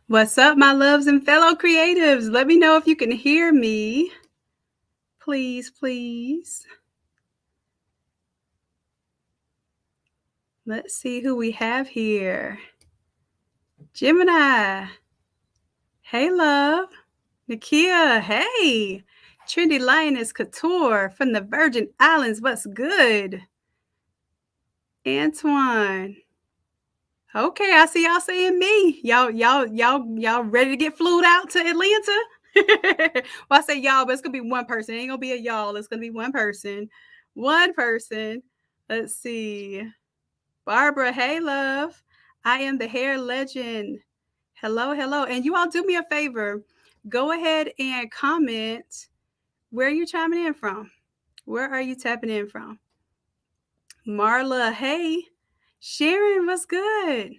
What's up, my loves and fellow creatives? Let me know if you can hear me. Please, please. Let's see who we have here. Gemini. Hey, love. Nakia. Hey. Trendy Lioness Couture from the Virgin Islands. What's good? Antoine. Okay, I see y'all saying me. Y'all ready to get flued out to Atlanta? Well, I say y'all, but it's gonna be one person. It ain't gonna be a y'all. It's gonna be one person. One person. Let's see. Barbara, hey love. I am the hair legend. Hello, hello. And you all do me a favor. Go ahead and comment where you're chiming in from. Where are you tapping in from? Marla, hey. Sharon, what's good?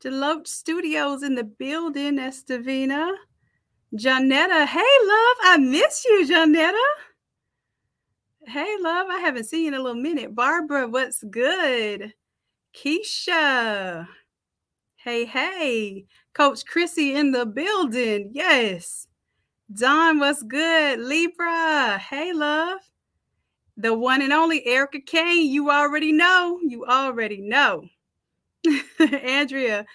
Deloach Studios in the building, Estavina. Janetta, hey love, I miss you, Janetta. Hey love, I haven't seen you in a little minute. Barbara, what's good? Keisha, hey. Coach Chrissy in the building, yes. Don, what's good? Libra, hey love. The one and only Erica Kane, you already know. Andrea,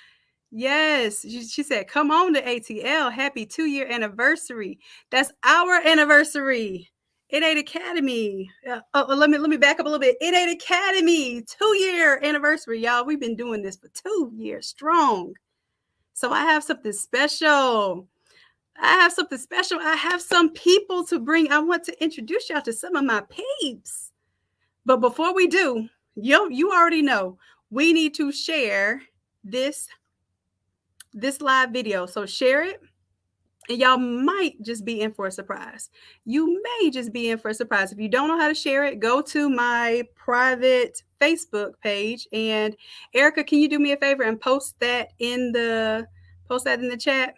yes, she said, come on to ATL. Happy 2-year anniversary. That's our anniversary. It ain't Academy. Let me back up a little bit. It ain't Academy. 2-year anniversary, y'all. We've been doing this for 2 years strong. So I have something special. I have some people to bring. I want to introduce y'all to some of my peeps. But before we do, you already know, we need to share this live video. So share it, and y'all might just be in for a surprise. You may just be in for a surprise. If you don't know how to share it, go to my private Facebook page. And Erica, can you do me a favor and post that in the chat?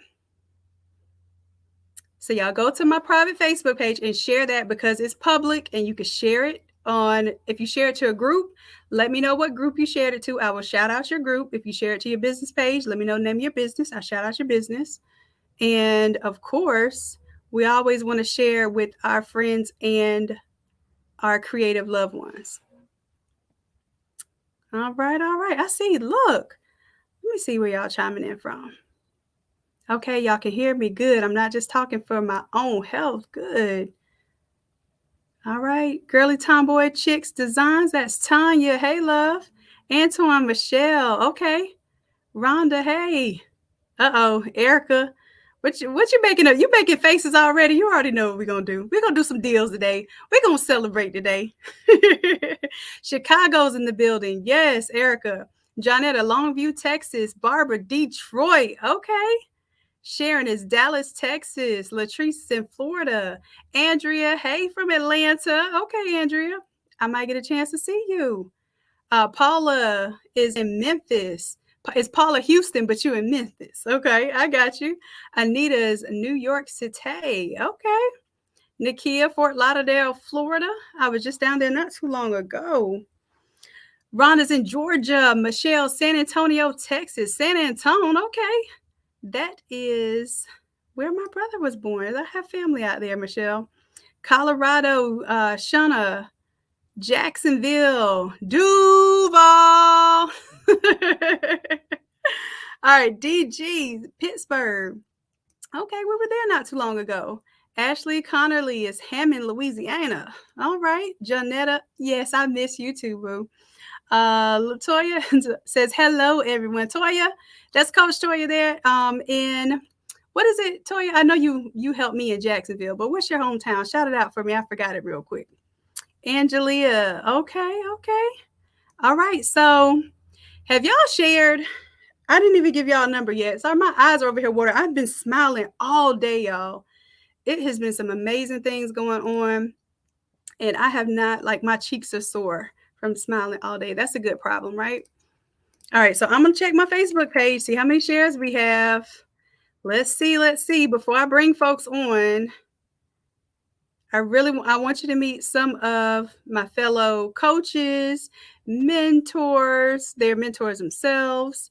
So y'all go to my private Facebook page and share that, because it's public and you can share it on, if you share it to a group, let me know what group you shared it to. I will shout out your group. If you share it to your business page, let me know the name of your business. I'll shout out your business. And of course, we always want to share with our friends and our creative loved ones. All right. I see. Look, let me see where y'all chiming in from. Okay, y'all can hear me good. I'm not just talking for my own health. Good. All right. Girly Tomboy Chicks Designs. That's Tanya. Hey, love. Antoine Michelle. Okay. Rhonda. Hey. Uh-oh. Erica. What you making up? You making faces already. You already know what we're going to do. We're going to do some deals today. We're going to celebrate today. Chicago's in the building. Yes, Erica. Johnetta, Longview, Texas. Barbara, Detroit. Okay. Sharon is Dallas, Texas. Latrice is in Florida. Andrea, hey, from Atlanta. Okay, Andrea. I might get a chance to see you. Paula is in Memphis. It's Paula Houston, but you in Memphis. Okay, I got you. Anita's New York City. Okay. Nakia, Fort Lauderdale, Florida. I was just down there not too long ago. Rhonda's in Georgia. Michelle, San Antonio, Texas. San Antonio. Okay. That is where my brother was born. I have family out there, Michelle. Colorado, Shauna, Jacksonville, Duval. All right, DG, Pittsburgh. Okay, we were there not too long ago. Ashley Connerly is Hammond, Louisiana. All right, Janetta. Yes, I miss you too, boo. Latoya says hello, everyone. Toya, that's Coach Toya there. In what is it, Toya? I know you helped me in Jacksonville, but what's your hometown? Shout it out for me. I forgot it real quick. Angelia. Okay. All right. So have y'all shared? I didn't even give y'all a number yet. Sorry, my eyes are over here watering. I've been smiling all day, y'all. It has been some amazing things going on. And I have not, like, my cheeks are sore from smiling all day. That's a good problem, right? All right, so I'm going to check my Facebook page, see how many shares we have. Let's see. Before I bring folks on, I want you to meet some of my fellow coaches, mentors. They're mentors themselves.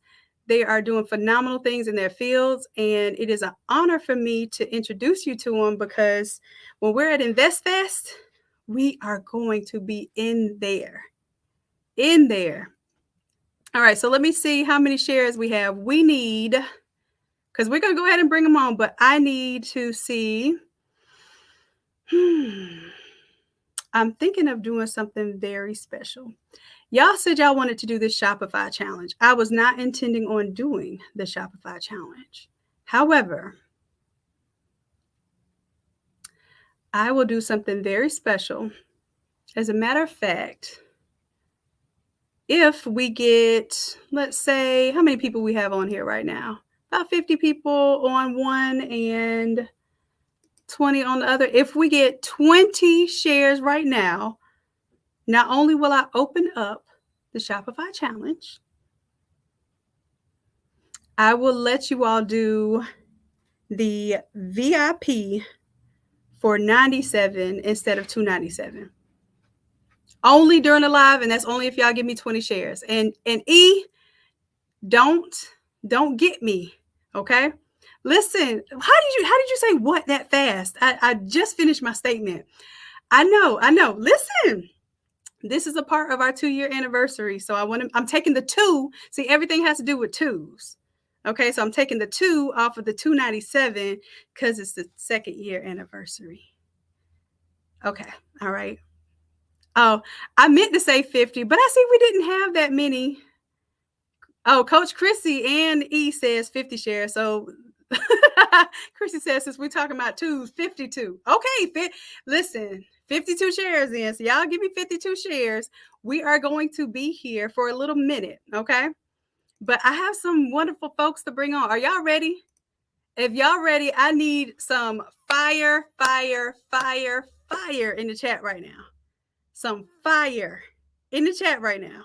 They are doing phenomenal things in their fields, and it is an honor for me to introduce you to them because when we're at Invest Fest, we are going to be in there. In there. All right, so let me see how many shares we have. We need, because we're going to go ahead and bring them on, but I need to see. I'm thinking of doing something very special. Y'all said y'all wanted to do this Shopify challenge. I was not intending on doing the Shopify challenge. However, I will do something very special. As a matter of fact, if we get, let's say, how many people we have on here right now? About 50 people on one and 20 on the other. If we get 20 shares right now, not only will I open up the Shopify challenge, I will let you all do the VIP for $97 instead of $297. Only during the live, and that's only if y'all give me 20 shares. And don't get me, okay? Listen, how did you say what that fast? I just finished my statement. I know. Listen. This is a part of our 2-year anniversary. So I'm taking the 2. See, everything has to do with 2s. Okay, so I'm taking the 2 off of the $297 because it's the 2nd year anniversary. Okay, all right. Oh, I meant to say 50, but I see we didn't have that many. Oh, Coach Chrissy and E says 50 shares. So Chrissy says, since we're talking about 2s, 52. Okay, listen, 52 shares in. So y'all give me 52 shares. We are going to be here for a little minute, okay? But I have some wonderful folks to bring on. Are y'all ready? If y'all ready, I need some fire in the chat right now. Some fire in the chat right now.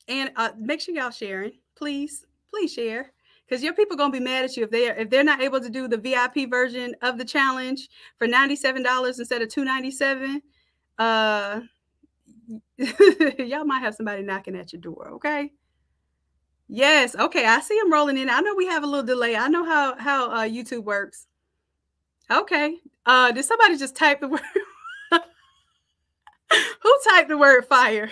And make sure y'all sharing. Please share. Because your people are gonna be mad at you if they're not able to do the VIP version of the challenge for $97 instead of $297. Y'all might have somebody knocking at your door, okay? Yes, okay. I see them rolling in. I know we have a little delay. I know how YouTube works. Okay. Did somebody just type the word? Who typed the word fire?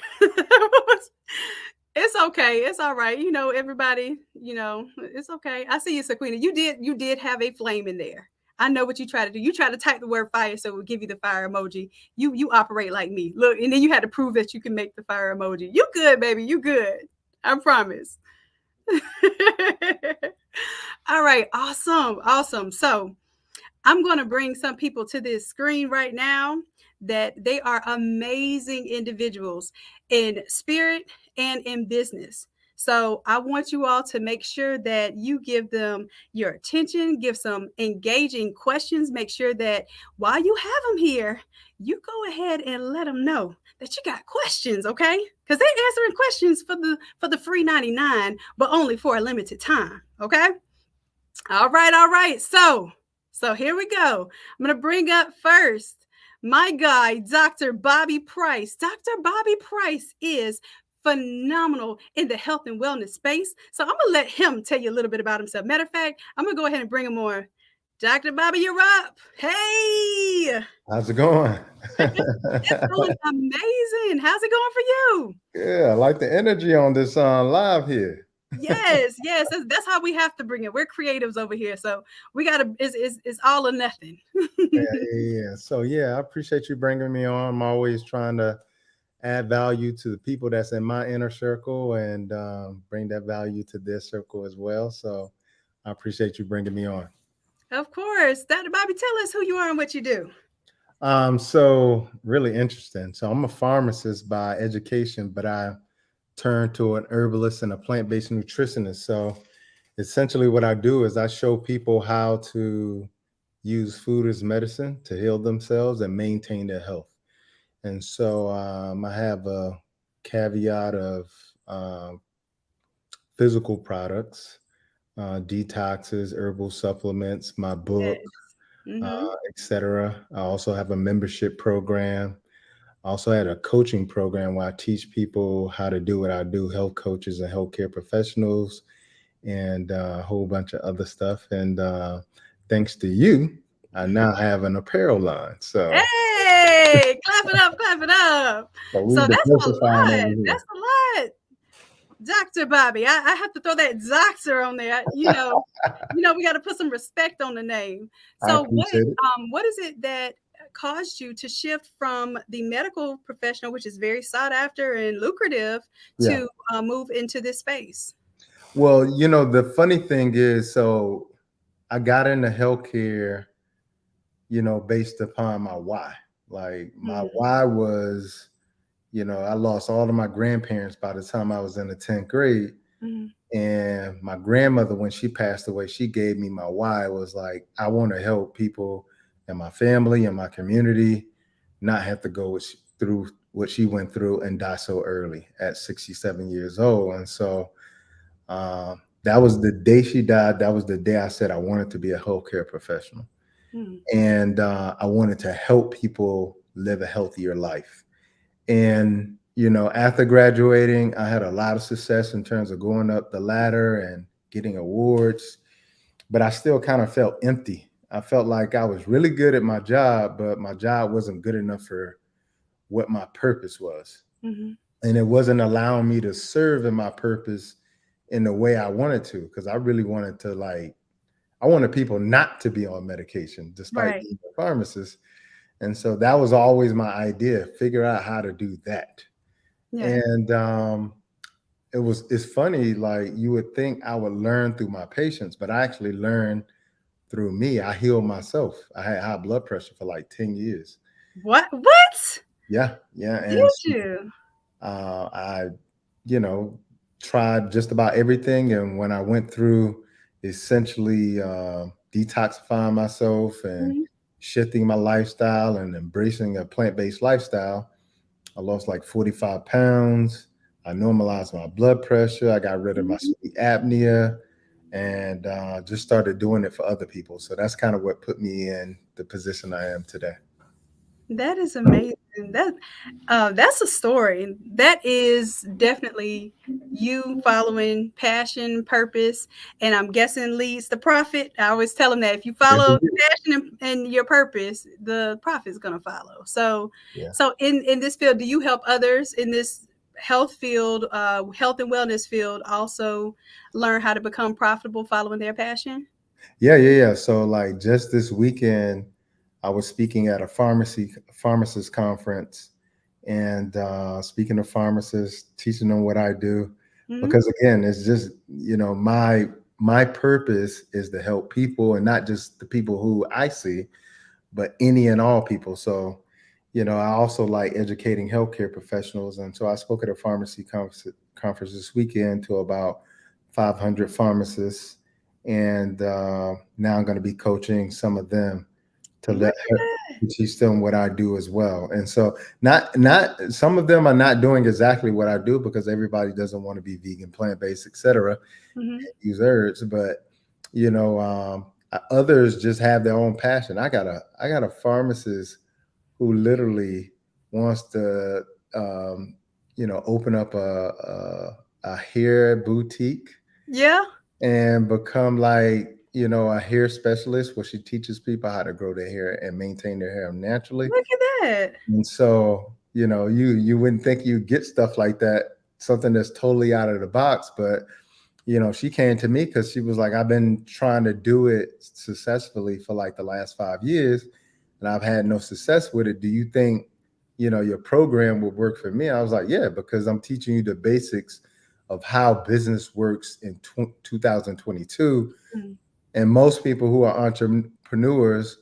It's okay. It's all right. You know, everybody, it's okay. I see you, Sequina. You did have a flame in there. I know what you try to do. You try to type the word fire so it will give you the fire emoji. You operate like me. Look, and then you had to prove that you can make the fire emoji. You good, baby. You good. I promise. All right. Awesome. So I'm going to bring some people to this screen right now that they are amazing individuals in spirit and in business. So I want you all to make sure that you give them your attention, give some engaging questions. Make sure that while you have them here, you go ahead and let them know that you got questions, okay? Because they're answering questions for the free 99, but only for a limited time, okay? All right. So here we go. I'm going to bring up first my guy, Dr. Bobby Price. Dr. Bobby Price is phenomenal in the health and wellness space. So I'm going to let him tell you a little bit about himself. Matter of fact, I'm going to go ahead and bring him on. Dr. Bobby, you're up. Hey. How's it going? It's going amazing. How's it going for you? Yeah, I like the energy on this live here. Yes. That's how we have to bring it. We're creatives over here, so we gotta. It's all or nothing. Yeah. So yeah, I appreciate you bringing me on. I'm always trying to add value to the people that's in my inner circle and bring that value to their circle as well. So I appreciate you bringing me on. Of course, Dr. Bobby, tell us who you are and what you do. So really interesting. So I'm a pharmacist by education, but I turned to an herbalist and a plant-based nutritionist. So essentially what I do is I show people how to use food as medicine to heal themselves and maintain their health. And so I have a caveat of physical products, detoxes, herbal supplements, my book, Yes. Mm-hmm. etc. I also have a membership program. I also had a coaching program where I teach people how to do what I do, health coaches and healthcare professionals, and a whole bunch of other stuff. And thanks to you, I now have an apparel line. Hey, clap it up, clap it up. So So we that's a diversifying lot. over here. That's a lot. Dr. Bobby. I have to throw that doctor on there. We got to put some respect on the name. I So appreciate it. what is it that caused you to shift from the medical professional, which is very sought after and lucrative, Yeah. to move into this space? Well, the funny thing is, so I got into healthcare, based upon my why. Like my Mm, why was, I lost all of my grandparents by the time I was in the 10th grade. mm, And my grandmother, when she passed away, she gave me my why. Was like, I want to help people in my family and my community not have to go through what she went through and die so early at 67 years old. And so that was the day she died. That was the day I said I wanted to be a healthcare professional. mm, And I wanted to help people live a healthier life. And, after graduating, I had a lot of success in terms of going up the ladder and getting awards, but I still kind of felt empty. I felt like I was really good at my job, but my job wasn't good enough for what my purpose was. mhm. And it wasn't allowing me to serve in my purpose in the way I wanted to, because I really wanted to, I wanted people not to be on medication despite Right. being a pharmacist. And so that was always my idea, figure out how to do that. Yeah. And it's funny, like you would think I would learn through my patients, but I actually learned through me. I healed myself. I had high blood pressure for like 10 years. What? Yeah, yeah. Did And you? I, you know, tried just about everything. And when I went through essentially detoxifying myself and Mhm, shifting my lifestyle and embracing a plant-based lifestyle, I lost like 45 pounds. I normalized my blood pressure. I got rid of my mhm. sleep apnea and just started doing it for other people. So that's kind of what put me in the position I am today. That is amazing. That's a story. That is definitely you following passion, purpose, and I'm guessing leads to profit. I always tell them that if you Yes, follow indeed. passion and your purpose, the profit is going to follow. So, Yeah. so in this field, do you help others in this health field, health and wellness field, also learn how to become profitable following their passion? Yeah, yeah, yeah. So like just this weekend, I was speaking at a pharmacist conference and speaking to pharmacists, teaching them what I do. Hmm. Because again, it's just, my purpose is to help people and not just the people who I see, but any and all people. So, I also like educating healthcare professionals. And so I spoke at a conference this weekend to about 500 pharmacists. And now I'm going to be coaching some of them to Look at teach them what I do as well. And so not some of them are not doing exactly what I do because everybody doesn't want to be vegan, plant-based, etc. that. Hmm. Use herbs, but others just have their own passion. I got a pharmacist who literally wants to open up a hair boutique Yeah. and become like a hair specialist where she teaches people how to grow their hair and maintain their hair naturally. Look at that. And so, you wouldn't think you get stuff like that, something that's totally out of the box, but she came to me because she was like, I've been trying to do it successfully for like the last 5 years, and I've had no success with it. Do you think, your program would work for me? I was like, yeah, because I'm teaching you the basics of how business works in 2022. Mm, And most people who are entrepreneurs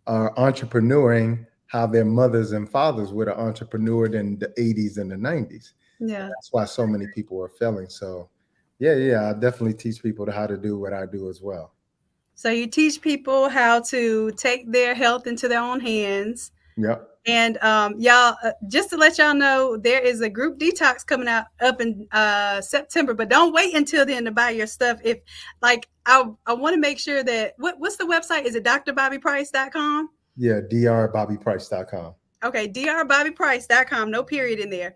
are entrepreneuring how their mothers and fathers would have entrepreneured in the 80s and the 90s. yeah. That's why so many people are failing. So, yeah, yeah, I definitely teach people how to do what I do as well. So you teach people how to take their health into their own hands. Yep. And y'all, just to let y'all know, there is a group detox coming out up in September, but don't wait until then to buy your stuff. If like, I want to make sure that what's the website? Is it drbobbyprice.com? Yeah, drbobbyprice.com. Okay, drbobbyprice.com. No period in there.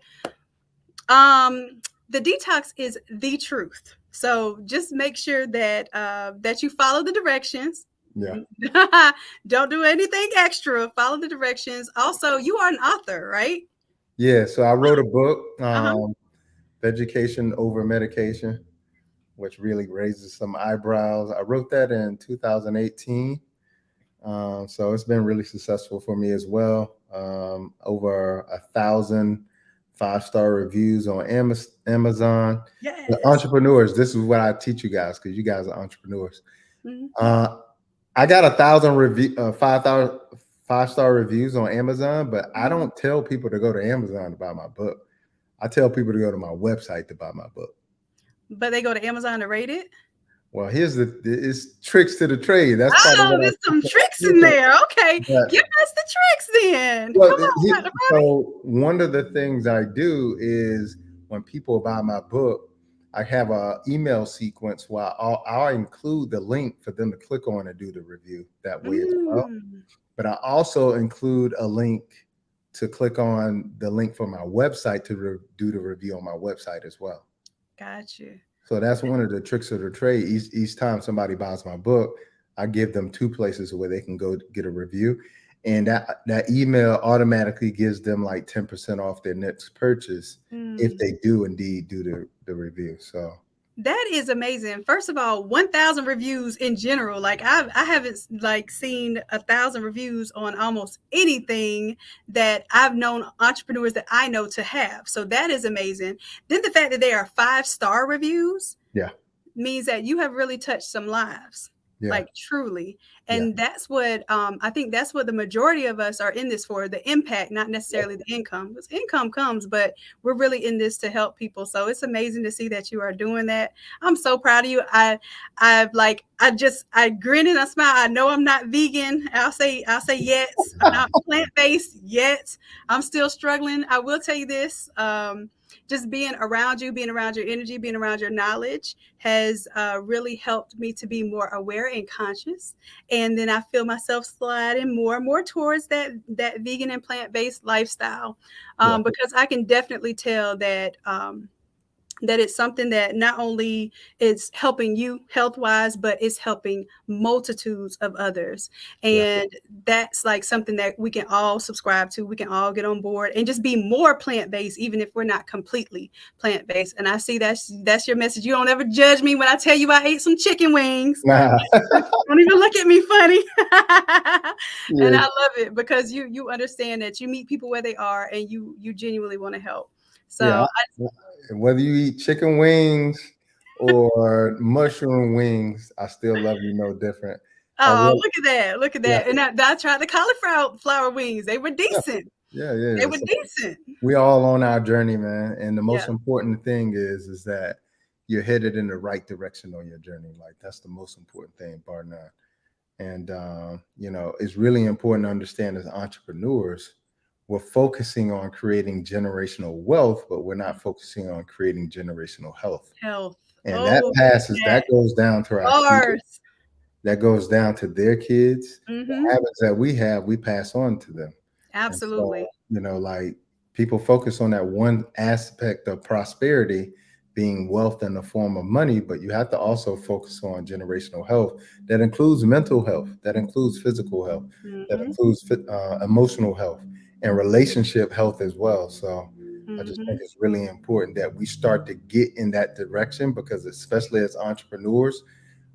The detox is the truth. So just make sure that that you follow the directions. Yeah. Don't do anything extra. Follow the directions. Also, you are an author, right? Yeah. So I wrote a book, Uh-huh. Education Over Medication, which really raises some eyebrows. I wrote that in 2018. So it's been really successful for me as well. Over 1,000 5-star reviews on Amazon. The Yes. entrepreneurs, this is what I teach you guys because you guys are entrepreneurs. Mhm. I got 1,000 5,000 5-star reviews on Amazon, but I Mhm. don't tell people to go to Amazon to buy my book. I tell people to go to my website to buy my book. But they go to Amazon to rate it. Well, here's it's tricks to the trade. That's part of Oh, what there's some tricks in I there. Okay, but give us the tricks then. well, Come on, Dr. Bobby. so one of the things I do is when people buy my book, I have a email sequence where I'll include the link for them to click on and do the review that way as well. Mm, But I also include a link to click on the link for my website to do the review on my website as well. got you. So that's one of the tricks of the trade. Each time somebody buys my book, I give them 2 places where they can go get a review. And that email automatically gives them like 10% off their next purchase if Mm. they do indeed do the review. So That is amazing. First of all, 1,000 reviews in general. Like I haven't like seen 1,000 reviews on almost anything that I've known entrepreneurs that I know to have. So that is amazing. Then the fact that they are 5-star reviews yeah, means that you have really touched some lives, yeah, like truly. yeah, And that's what I think that's what the majority of us are in this for, the impact, not yeah. necessarily the income, because income comes, but we're really in this to help people. So it's amazing to see that you are doing that. I'm so proud of you. I grin and I smile. I know I'm not vegan. I'll say yet. I'm not plant-based yet. I'm still struggling. I will tell you this. Just being around you, being around your energy, being around your knowledge has really helped me to be more aware and conscious. And then I feel myself sliding more and more towards that vegan and plant-based lifestyle, Yeah. because I can definitely tell that that it's something that not only is helping you health wise, but it's helping multitudes of others. Yeah. And that's like something that we can all subscribe to. We can all get on board and just be more plant based, even if we're not completely plant based. And I see that's your message. You don't ever judge me when I tell you I ate some chicken wings. Nah. Don't even look at me funny. And Yeah. I love it because you understand that you meet people where they are and you genuinely want to help. Yeah. So Whether you eat chicken wings or mushroom wings, I still love you no different. I oh, will, look at that. Look at yeah, that. And I tried the cauliflower wings. They were yeah, decent. yeah, They yeah. were So decent. we all on our journey, man. And the Yeah. most important thing is that you're headed in the right direction on your journey. Like that's the most important thing, bar none. And it's really important to understand as entrepreneurs, we're focusing on creating generational wealth, but we're not focusing on creating generational health. Health. And Oh, that goes down to our kids, bars. that goes down to their kids. The Mm-hmm. habits that we have, we pass on to them. And so, Absolutely. like people focus on that one aspect of prosperity being wealth in the form of money, but you have to also focus on generational health. That includes mental health, that includes physical health, that Mm-hmm. includes emotional health and relationship health as well. So I just Mm-hmm. think it's really important that we start to get in that direction because, especially as entrepreneurs,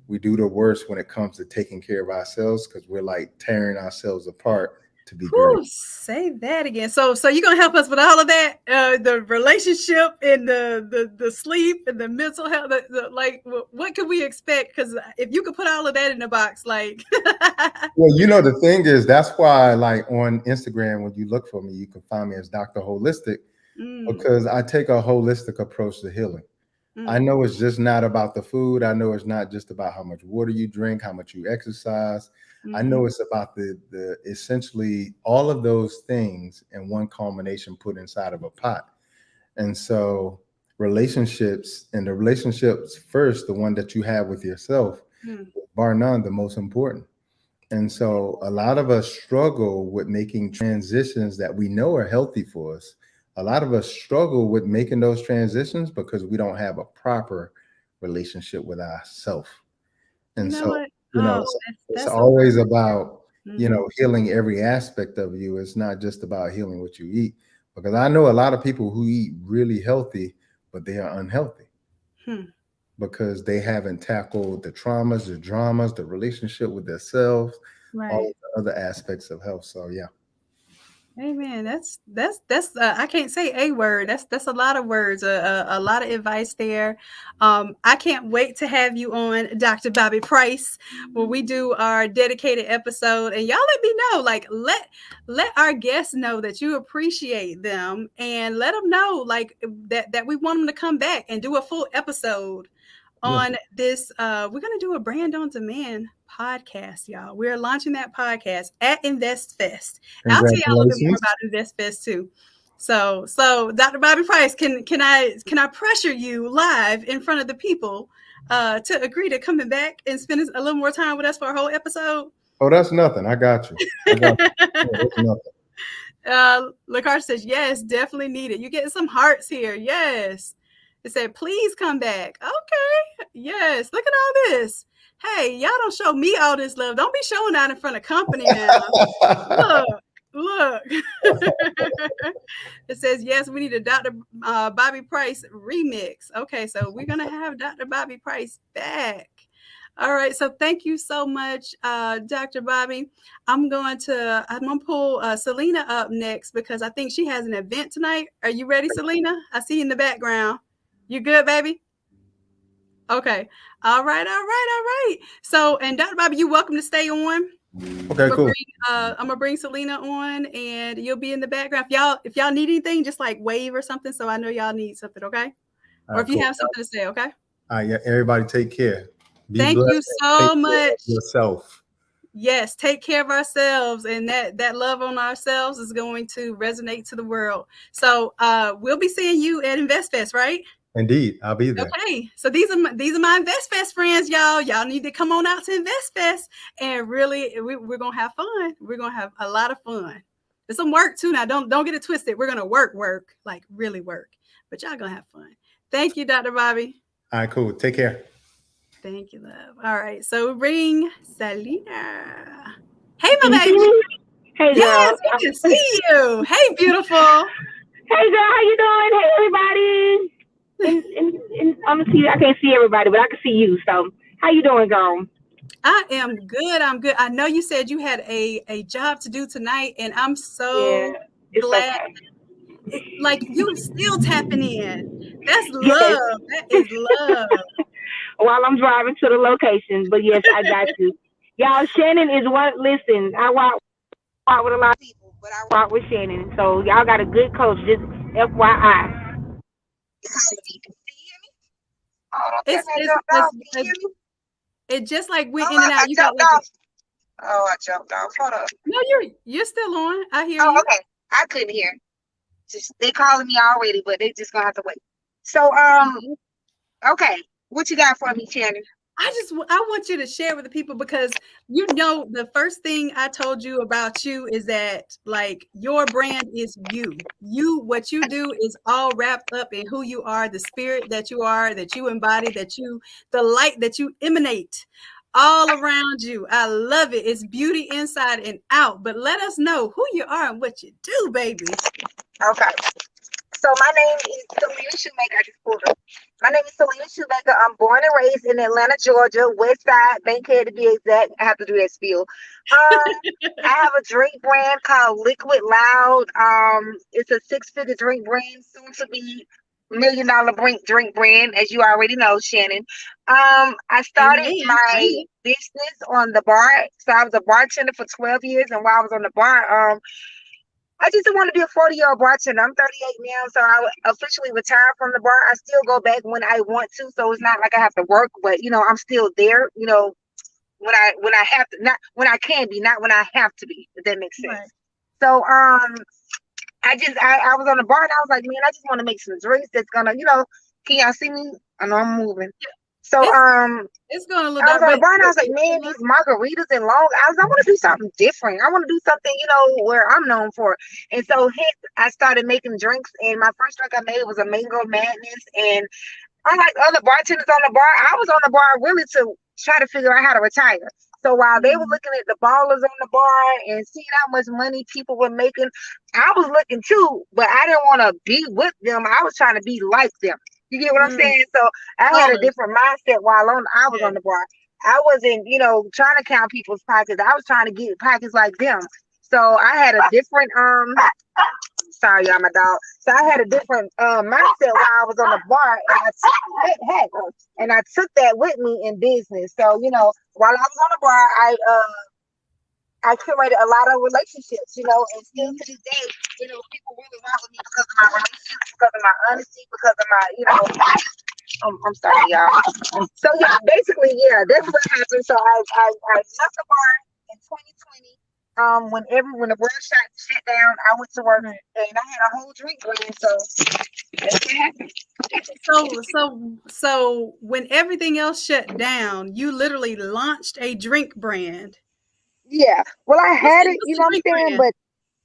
we do the worst when it comes to taking care of ourselves because we're like tearing ourselves apart to be great. Whew, say that again. So you're gonna help us with all of that, the relationship and the sleep and the mental health. Like, what could we expect? Because if you could put all of that in the box, like, Well, the thing is, that's why, like on Instagram, when you look for me, you can find me as Dr. Holistic mm, because I take a holistic approach to healing. I mm, know it's just not about the food. I know it's not just about how much water you drink, how much you exercise. I mm-hmm, know it's about the essentially all of those things in one culmination put inside of a pot. And so relationships and the relationships first, the one that you have with yourself, mm. bar none, the most important. And so a lot of us struggle with making transitions that we know are healthy for us. A lot of us struggle with making those transitions because we don't have a proper relationship with ourselves. You And know so, what? you know, Oh, it's that's a word. always about, Mm-hmm. healing every aspect of you. It's not just about healing what you eat. Because I know a lot of people who eat really healthy, but they are unhealthy Hmm. because they haven't tackled the traumas, the dramas, the relationship with themselves, all Right. of the other aspects of health. So yeah. Amen. That's I can't say a word. That's a lot of words. A lot of advice there. I can't wait to have you on, Dr. Bobby Price, when we do our dedicated episode. And y'all let me know, like let our guests know that you appreciate them, and let them know like that we want them to come back and do a full episode Yeah. on this. We're going to do a brand on demand podcast, y'all. We're launching that podcast at Invest Fest. I'll tell you a little bit more Congratulations. about Invest Fest too. So Dr. Bobby Price, can I pressure you live in front of the people to agree to coming back and spending a little more time with us for a whole episode? Oh, that's nothing. I got you. I got you. Yeah, that's nothing. LaCarter says, yes, definitely need it. You're getting some hearts here. Yes. It said, please come back. Okay. Yes. Look at all this. Hey, y'all don't show me all this love. Don't be showing out in front of company now. Look. It says, yes, we need a Dr. Bobby Price remix. Okay, so we're going to have Dr. Bobby Price back. All right, so thank you so much, Dr. Bobby. I'm gonna pull Selena up next because I think she has an event tonight. Are you ready, Selena? I see you in the background. You good, baby? Okay. All right, all right, all right. So, and Dr. Bobby, you're welcome to stay on. Okay, cool. I'm gonna bring Selena on, and you'll be in the background. If y'all need anything, just like wave or something, so I know y'all need something. Okay. All Or right, if you cool. have something to say. Okay. All right, yeah, everybody take care. Be Thank you blessed and take so care of much. yourself. Yes, take care of ourselves, and that love on ourselves is going to resonate to the world. So we'll be seeing you at Invest Fest, right? Indeed, I'll be there. Okay, so these are my Invest Fest friends, y'all. Y'all need to come on out to Invest Fest, and really, we're gonna have fun. We're gonna have a lot of fun. There's some work too. Now, don't get it twisted. We're gonna work, like really work, but y'all gonna have fun. Thank you, Dr. Bobby. All right, cool. Take care. Thank you, love. All right, so bring Selena. Hey, Can my you see baby. me? Hey, Yes, girl. we can see you. Hey, beautiful. Hey, girl. How you doing? Hey, everybody. On the TV, I can't see everybody, but I can see you. So, how you doing, girl? I am good. I'm good. I know you said you had a job to do tonight, and I'm Yeah, so it's glad. okay. Like you still tapping in. That's Yes. love. That is love. While I'm driving to the location, but yes, I got you. Y'all, Shannon is what. Listen, I walk with a lot of people, but I walk with Shannon. So y'all got a good coach. Just FYI. Can you hear me? Hold on, It's I it's jumped it's, off. Can you it's hear me? it just like went Hold in and up, I out. You got jumped like a off. Oh, I jumped off. Hold up. no. You're still on. I hear Oh, you. okay. I couldn't hear. Just they calling me already, but they just gonna have to wait. So, okay. What you got for me, Shannon? I want you to share with the people because the first thing I told you about you is that like your brand is you. What you do is all wrapped up in who you are, the spirit that you are, that you embody, the light that you emanate all around you. I love it. It's beauty inside and out. But let us know who you are and what you do, baby. Okay. So my name is Selena Shoemaker. I just pulled up. My name is Selena Shoemaker. I'm born and raised in Atlanta, Georgia, West Side, Bankhead to be exact. I have to do that spiel. I have a drink brand called Liquid Loud. It's a six-figure drink brand, soon to be $1 million drink brand, as you already know, Shannon. I started Amen. my business on the bar. So I was a bartender for 12 years, and while I was on the bar, I just don't want to be a 40-year-old bartender. I'm 38 now, so I officially retired from the bar. I still go back when I want to, so it's not like I have to work, but I'm still there. When I have to, not when I can be, not when I have to be. If that makes sense. Right. So I was on the bar and I was like, man, I just want to make some drinks that's gonna, can y'all see me? I know I'm moving. So It's going a little I was dark, on the but bar and I was like, man, these margaritas and long. I want to do something different. I want to do something, where I'm known for. And so hence I started making drinks. And my first drink I made was a mango madness. And unlike other bartenders on the bar, I was on the bar really to try to figure out how to retire. So while they were looking at the ballers on the bar and seeing how much money people were making, I was looking too, but I didn't want to be with them. I was trying to be like them. You get what I'm saying? So I had a different mindset while I was on the bar. I wasn't, trying to count people's pockets. I was trying to get pockets like them. So I had a different sorry, y'all, my dog. So I had a different mindset while I was on the bar, and I took that with me in business. So while I was on the bar, I curated a lot of relationships, and still to this day, people really rock with me because of my relationships, because of my honesty, because of my, I'm sorry, y'all. So yeah, basically, yeah, that's what happened. So I left the bar in 2020. When the world shut down, I went to work and I had a whole drink brand. So that's what happened. So when everything else shut down, you literally launched a drink brand. Yeah. Well, I had it, What's what I'm saying, but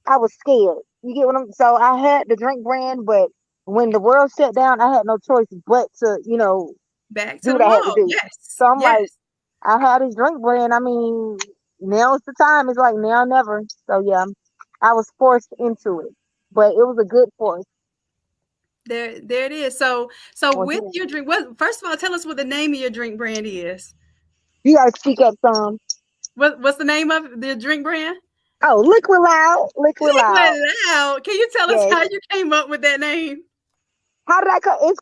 I was scared. You get what I'm so I had the drink brand, but when the world shut down, I had no choice but to, back do to what the I had to wall? do. Yes. So I'm like, Yes. I had this drink brand. I mean, now's the time. It's like now or never. So yeah, I was forced into it, but it was a good force. There it is. So with your drink, first of all, tell us what the name of your drink brand is. You gotta speak up some. What's the name of the drink brand? Oh, Liquid Loud. Liquid Loud. Liquid Loud. Can you tell us Yes. how you came up with that name? How did I come? It's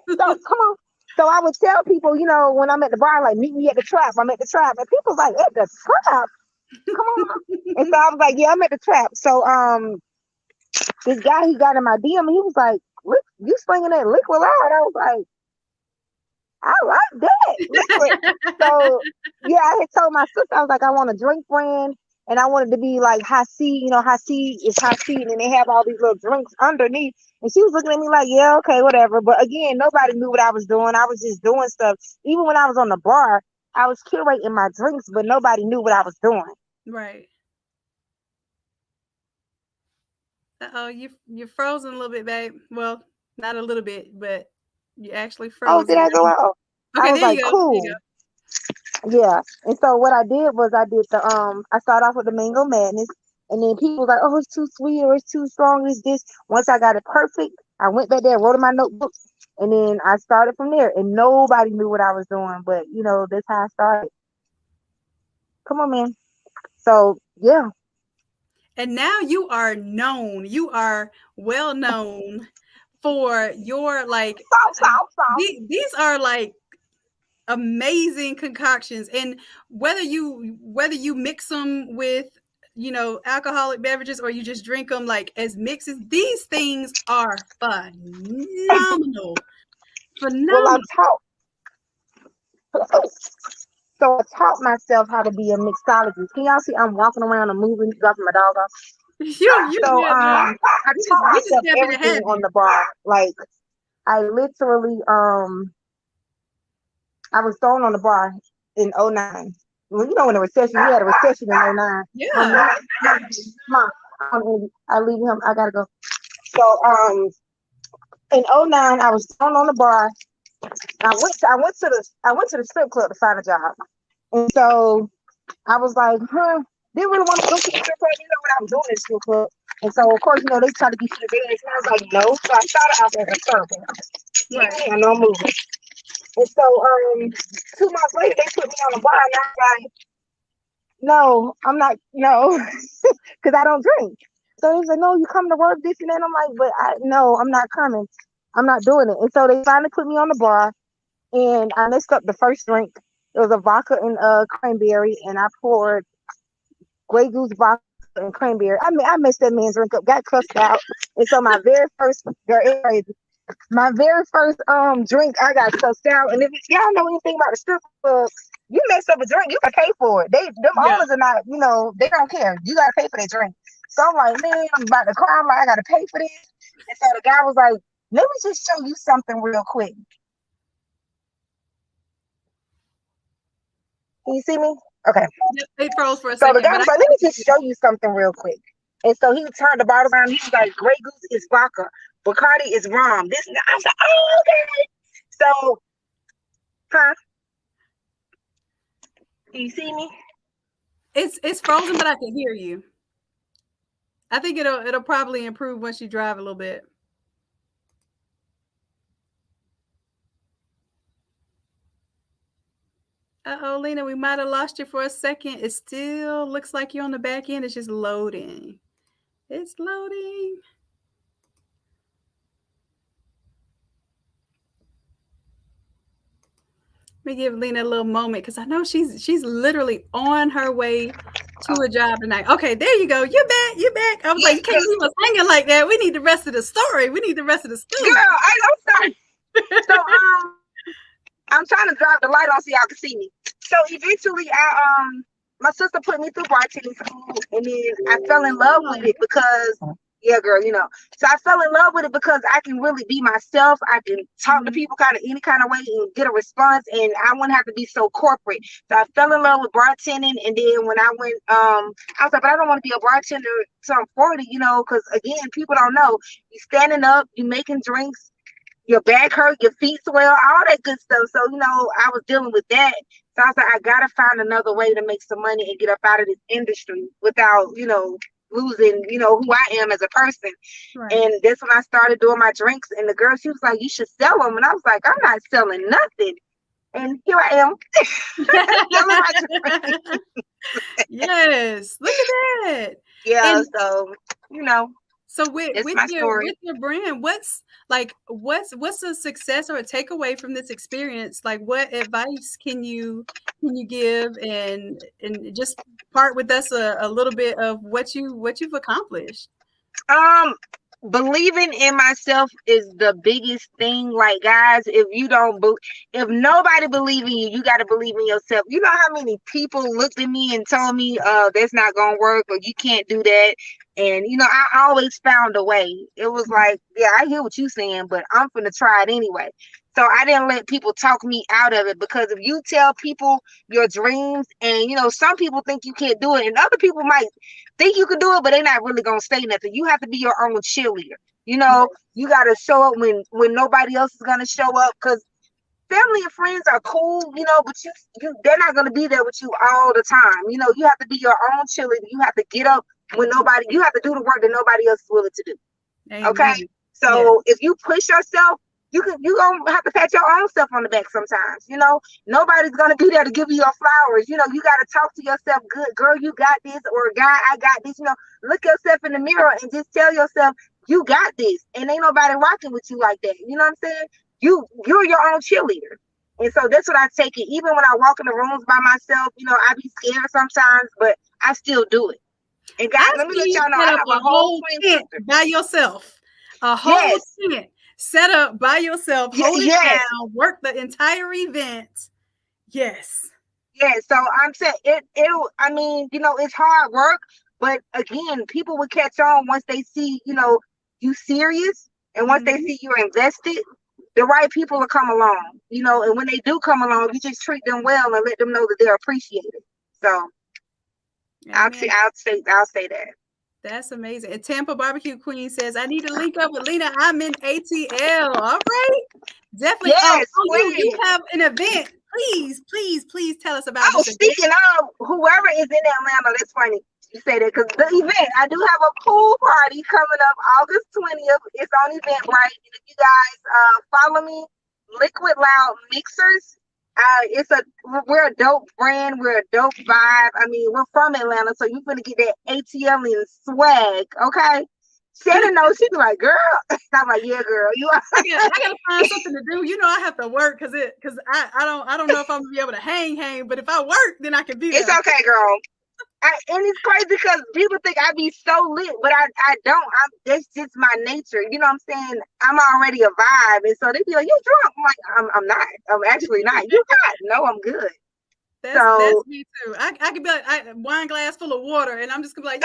so come on. So I would tell people, when I'm at the bar, like, meet me at the trap. I'm at the trap, and people's like, at the trap. Come on. And so I was like, yeah, I'm at the trap. So this guy, he got in my DM and he was like, look, you slinging that Liquid Loud. I was like, I like that. Liquid. So yeah, I had told my sister, I was like, I want a drink brand and I wanted to be like high C, high C is high C, and then they have all these little drinks underneath. And she was looking at me like, yeah, okay, whatever. But again, nobody knew what I was doing. I was just doing stuff. Even when I was on the bar, I was curating my drinks, but nobody knew what I was doing. Right. Uh-oh, you're frozen a little bit, babe. Well, not a little bit, but you actually frozen. Oh, did I go out? Okay, I was like, cool. Yeah. And so what I did was I started off with the mango madness, and then people were like, oh, it's too sweet or it's too strong, it's this. Once I got it perfect, I went back there, wrote in my notebook, and then I started from there. And nobody knew what I was doing, but that's how I started. Come on, man. So yeah. And now you are known. You are well known for your these are like amazing concoctions. And whether you mix them with alcoholic beverages or you just drink them like as mixes, these things are phenomenal. Well, I'm taught. So I taught myself how to be a mixologist. Can y'all see I'm walking around and moving, dropping my dog off? I taught myself everything on the bar. Like I literally I was thrown on the bar in 2009. Well, in the recession, we had a recession in 2009. Yeah. Mom, I leave him. I gotta go. So in 2009, I was thrown on the bar. I went to the strip club to find a job, and so I was like, didn't really want to go to the strip club. You know what I was doing in the strip club, and so of course they try to get you the business. And I was like, no. So I started out there as a server. Right. I know I'm moving. And so 2 months later, they put me on the bar, and I was like, no, I'm not, no, because I don't drink. So they said, no, you come to work, this and that. I'm like, but no, I'm not coming. I'm not doing it. And so they finally put me on the bar, and I messed up the first drink. It was a vodka and cranberry, and I poured Grey Goose vodka and cranberry. I mean, I messed that man's drink up, got cussed out. And so my very first, drink, I got cussed out. And if y'all know anything about the strip club, you mess up a drink, you gotta pay for it. Them owners are not, they don't care. You gotta pay for that drink. So I'm like, man, I'm about to cry. I'm like, I gotta pay for this. And so the guy was like, let me just show you something real quick. Can you see me? Okay. Yep, it froze for a So the second, guy but was like, let me just show you something real quick. And so he turned the bottle around. He was like, Grey Goose is vodka. Bacardi is rum. This, I was like, oh, okay. So, huh? Can you see me? it's frozen, but I can hear you. I think it'll probably improve once you drive a little bit. Uh-oh, Lena, we might have lost you for a second. It still looks like you're on the back end. It's just loading. It's loading. Let me give Lena a little moment because I know she's literally on her way to a job tonight. Okay, there you go. You're back. You're back. I was like, you can't leave us hanging like that. We need the rest of the story. We need the rest of the scoop. Girl, I'm sorry. So I'm trying to drop the light on so y'all can see me. So eventually my sister put me through bartending school, and then I fell in love with it because yeah, girl, you know. So I fell in love with it because I can really be myself. I can talk to people kind of any kind of way and get a response, and I wouldn't have to be so corporate. So I fell in love with bartending, and then when I went, I was like, but I don't want to be a bartender till I'm 40, you know, because again, people don't know. You standing up, you making drinks, your back hurt, your feet swell, all that good stuff. So, you know, I was dealing with that. So I was like, I gotta find another way to make some money and get up out of this industry without, you know, losing, you know, who I am as a person. Right. And that's when I started doing my drinks. And the girl, she was like, you should sell them. And I was like, I'm not selling nothing. And here I am. Yes, look at that. Yeah, and so, you know. So with your brand, what's a success or a takeaway from this experience? Like, what advice can you give and just part with us a little bit of what you've accomplished? Believing in myself is the biggest thing. Like, guys, if nobody believes in you, you got to believe in yourself. You know how many people looked at me and told me, that's not going to work, or you can't do that. And, you know, I always found a way. It was like, yeah, I hear what you're saying, but I'm going to try it anyway. So I didn't let people talk me out of it, because if you tell people your dreams, and, you know, some people think you can't do it, and other people might think you can do it, but they're not really going to say nothing. You have to be your own cheerleader. You know, you got to show up when nobody else is going to show up, because family and friends are cool, you know, but they're not going to be there with you all the time. You know, you have to be your own cheerleader. You have to get up when you have to do the work that nobody else is willing to do. Amen. Okay. So if you push yourself, you gonna have to pat your own self on the back sometimes. You know, nobody's gonna be there to give you your flowers. You know, you gotta talk to yourself good. Girl, you got this, or guy, I got this. You know, look yourself in the mirror and just tell yourself, you got this. And ain't nobody rocking with you like that. You know what I'm saying? You're your own cheerleader. And so that's what I take it. Even when I walk in the rooms by myself, you know, I be scared sometimes, but I still do it. And guys, let me let y'all know, I have a whole tent by yourself. A whole tent set up by yourself, hold it down, work the entire event. Yes. Yeah, so I'm saying I mean, you know, it's hard work, but again, people will catch on once they see, you know, you serious, and once they see you're invested, the right people will come along, you know, and when they do come along, you just treat them well and let them know that they're appreciated. So I'll say that. That's amazing. And Tampa Barbecue Queen says, I need to link up with Lena. I'm in ATL. All right. Definitely. Yes, you have an event. Please tell us about this. Speaking of, whoever is in Atlanta, that's funny you say that, because the event, I do have a pool party coming up August 20th. It's on Eventbrite. And if you guys follow me, Liquid Loud Mixers. We're a dope brand. We're a dope vibe. I mean, we're from Atlanta, so you're gonna get that ATL in swag, okay? Shannon knows. She be like, girl. I'm like, yeah, girl. I gotta find something to do. You know, I have to work because I don't know if I'm gonna be able to hang. But if I work, then I can be there. It's okay, girl. And it's crazy because people think I be so lit, but I don't. That's just my nature. You know what I'm saying? I'm already a vibe, and so they be like, "You drunk?" I'm like, I'm not. I'm actually not. You not? No, I'm good. That's me too. I could be like wine glass full of water, and I'm just gonna be like,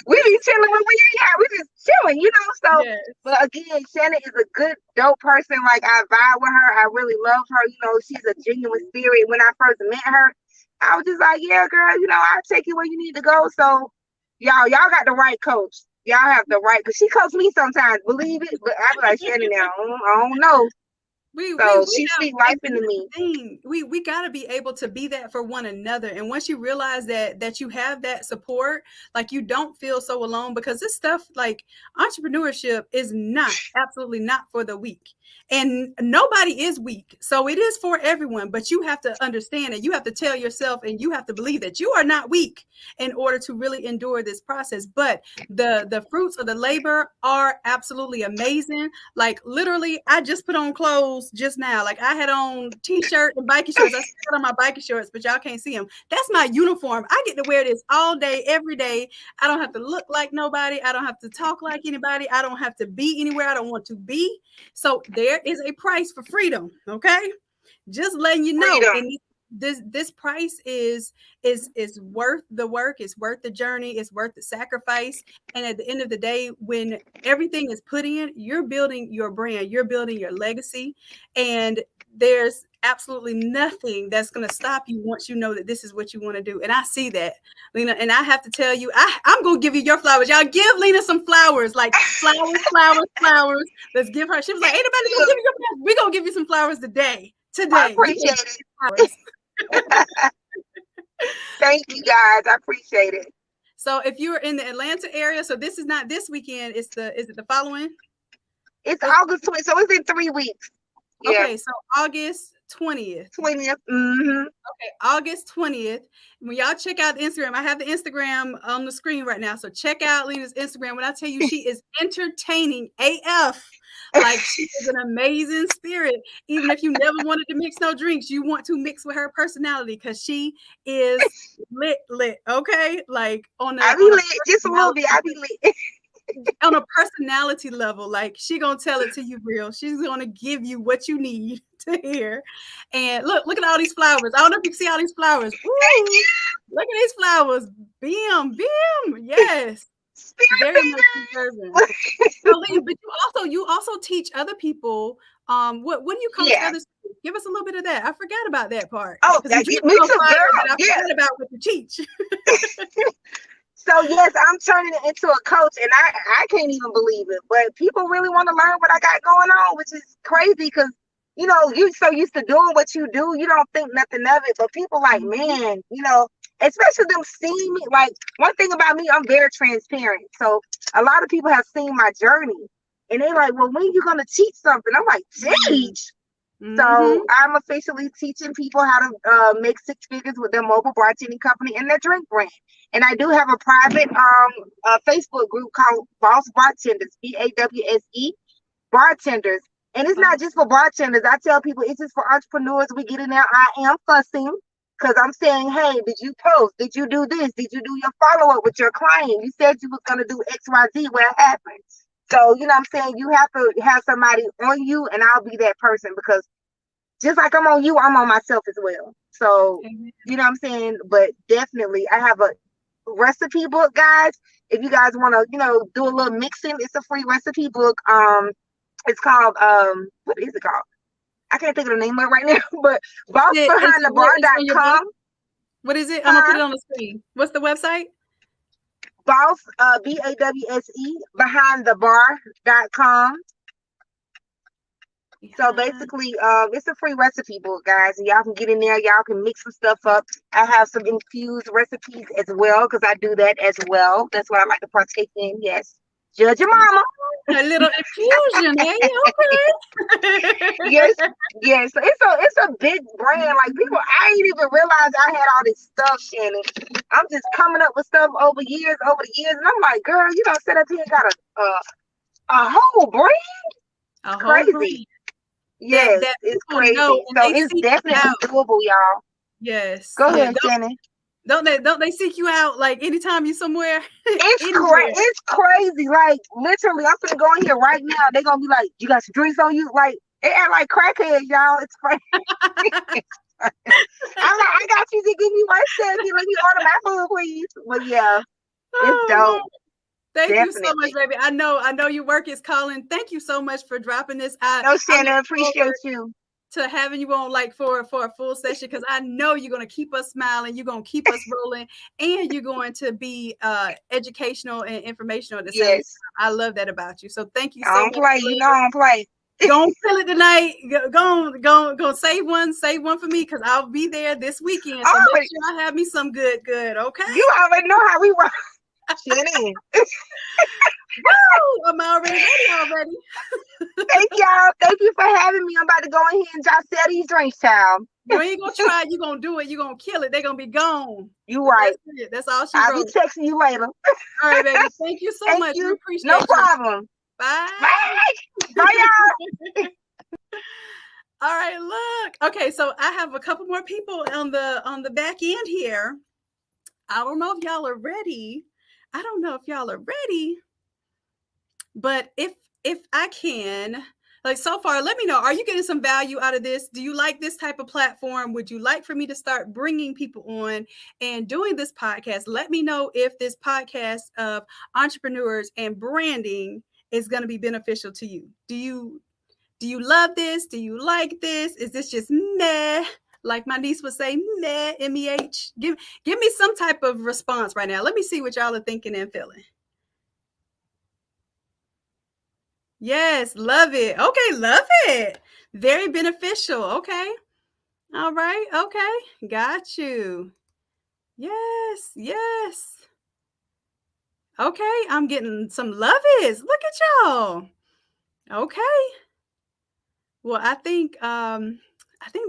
we be chilling when we ain't out. chilling, So, Yes. but again, Shannon is a good, dope person. Like, I vibe with her. I really love her. She's a genuine spirit. When I first met her, I was just like, yeah, girl, I'll take you where you need to go. So, y'all got the right coach. Y'all have the right, because she coached me sometimes, believe it. But I be like, Shannon, now, I don't know. So she speak life into me. We got to be able to be that for one another. And once you realize that you have that support, like, you don't feel so alone, because this stuff, like, entrepreneurship is absolutely not for the weak. And nobody is weak. So it is for everyone, but you have to understand, and you have to tell yourself, and you have to believe that you are not weak in order to really endure this process. But the fruits of the labor are absolutely amazing. Like, literally, I just put on clothes just now. Like, I had on t-shirt and biking shorts. I still got on my biking shorts, but y'all can't see them. That's my uniform. I get to wear this all day, every day. I don't have to look like nobody. I don't have to talk like anybody. I don't have to be anywhere I don't want to be. So there is a price for freedom. Okay, just letting you know. Freedom. And this price is worth the work. It's worth the journey. It's worth the sacrifice. And at the end of the day, when everything is put in, you're building your brand, you're building your legacy, and there's absolutely nothing that's going to stop you once you know that this is what you want to do. And I see that, Lena, and I have to tell you, I'm going to give you your flowers. Y'all give Lena some flowers, like flowers. Let's give her. She was like, ain't nobody going to give you your flowers. We're going to give you some flowers today. I appreciate it. Thank you, guys. I appreciate it. So if you're in the Atlanta area, so this is not this weekend. Is it the following? It's August 20th, so it's in 3 weeks. Yeah. Okay, so August 20th. 20th. Mm-hmm. Okay, August 20th. When y'all check out the Instagram, I have the Instagram on the screen right now. So check out Lena's Instagram. When I tell you, she is entertaining AF. Like, she is an amazing spirit. Even if you never wanted to mix no drinks, you want to mix with her personality, because she is lit. Okay, like I be lit just a little bit. I be lit. On a personality level, like, she gonna tell it to you real. She's gonna give you what you need to hear. And look at all these flowers. I don't know if you can see all these flowers. Ooh, look at these flowers. Bim. Yes. Very much deserving. But you also teach other people. What do you coach others? Give us a little bit of that. I forgot about that part. Oh, me too, girl. I forgot about what you teach. So yes, I'm turning it into a coach, and I can't even believe it. But people really want to learn what I got going on, which is crazy, because you're so used to doing what you do, you don't think nothing of it. But people like, man, especially them seeing me. Like, one thing about me, I'm very transparent. So a lot of people have seen my journey, and they're like, well, when are you gonna teach something? I'm like, teach. Mm-hmm. So I'm officially teaching people how to make 6 figures with their mobile bartending company and their drink brand. And I do have a private Facebook group called Boss Bartenders, BAWSE Bartenders. And it's not just for bartenders. I tell people it's just for entrepreneurs. We get in there. I am fussing, because I'm saying, hey, did you post? Did you do this? Did you do your follow-up with your client? You said you was going to do XYZ. What happened? So, I'm saying, you have to have somebody on you, and I'll be that person, because just like I'm on you, I'm on myself as well. So, you know what I'm saying? But definitely, I have a recipe book, guys. If you guys want to, do a little mixing, it's a free recipe book. It's called, what is it called? I can't think of the name of it right now, but bossbehindthebar.com. What is it? I'm gonna put it on the screen. What's the website? Boss, BAWSE, behindthebar.com. So basically, it's a free recipe book, guys, and y'all can get in there. Y'all can mix some stuff up. I have some infused recipes as well, because I do that as well. That's what I like to partake in. Yes, judge your mama. A little infusion, eh? Okay. yes. So it's a big brand. Like, people, I ain't even realize I had all this stuff, Shannon. I'm just coming up with stuff over the years, and I'm like, girl, you don't sit up here and got a whole brand. Crazy. Brand. Yes, it's crazy. So it's definitely doable, y'all. Yes. Go ahead, Shannon. Don't they seek you out, like, anytime you somewhere? It's crazy. Like, literally, I'm gonna go in here right now. They're gonna be like, you got some drinks on you? Like, they act like crackheads, y'all. It's crazy. I'm like, I got you to give me 1 second. Let me order my food, please. But yeah, it's dope. Thank you so much, Definitely. baby. I know your work is calling. Thank you so much for dropping this. I No, look Shannon, appreciate forward you. to having you on like for a full session, because I know you're going to keep us smiling, you're going to keep us rolling, and you're going to be educational and informational at the same time. Yes. I love that about you. So thank you I so don't much. play. You know I don't play. Go on, kill it tonight. Go save one for me, because I'll be there this weekend. So make Oh, sure I have me some good. Okay. you already know how we rock. Shannon. Woo! I'm already ready already. Thank y'all. Thank you for having me. I'm about to go in here and just sell these drinks, child. You ain't gonna try, you gonna do it, you gonna kill it. They're gonna be gone. You right. That's it. That's all she I'll wrote. be texting you later. All right, baby. Thank you so Thank much. We you. appreciate No you. problem. Bye. Bye. Bye, y'all. All right, look. Okay, so I have a couple more people on the back end here. I don't know if y'all are ready. But if I can, like, so far, let me know, are you getting some value out of this? Do you like this type of platform? Would you like for me to start bringing people on and doing this podcast? Let me know if this podcast of entrepreneurs and branding is going to be beneficial to you. Do you love this? Do you like this? Is this just meh? Like my niece would say, meh, M-E-H. Give me some type of response right now. Let me see what y'all are thinking and feeling. Yes, love it. Okay, love it. Very beneficial. Okay. All right. Okay. Got you. Yes. Okay. I'm getting some lovies. Look at y'all. Okay. Well, I think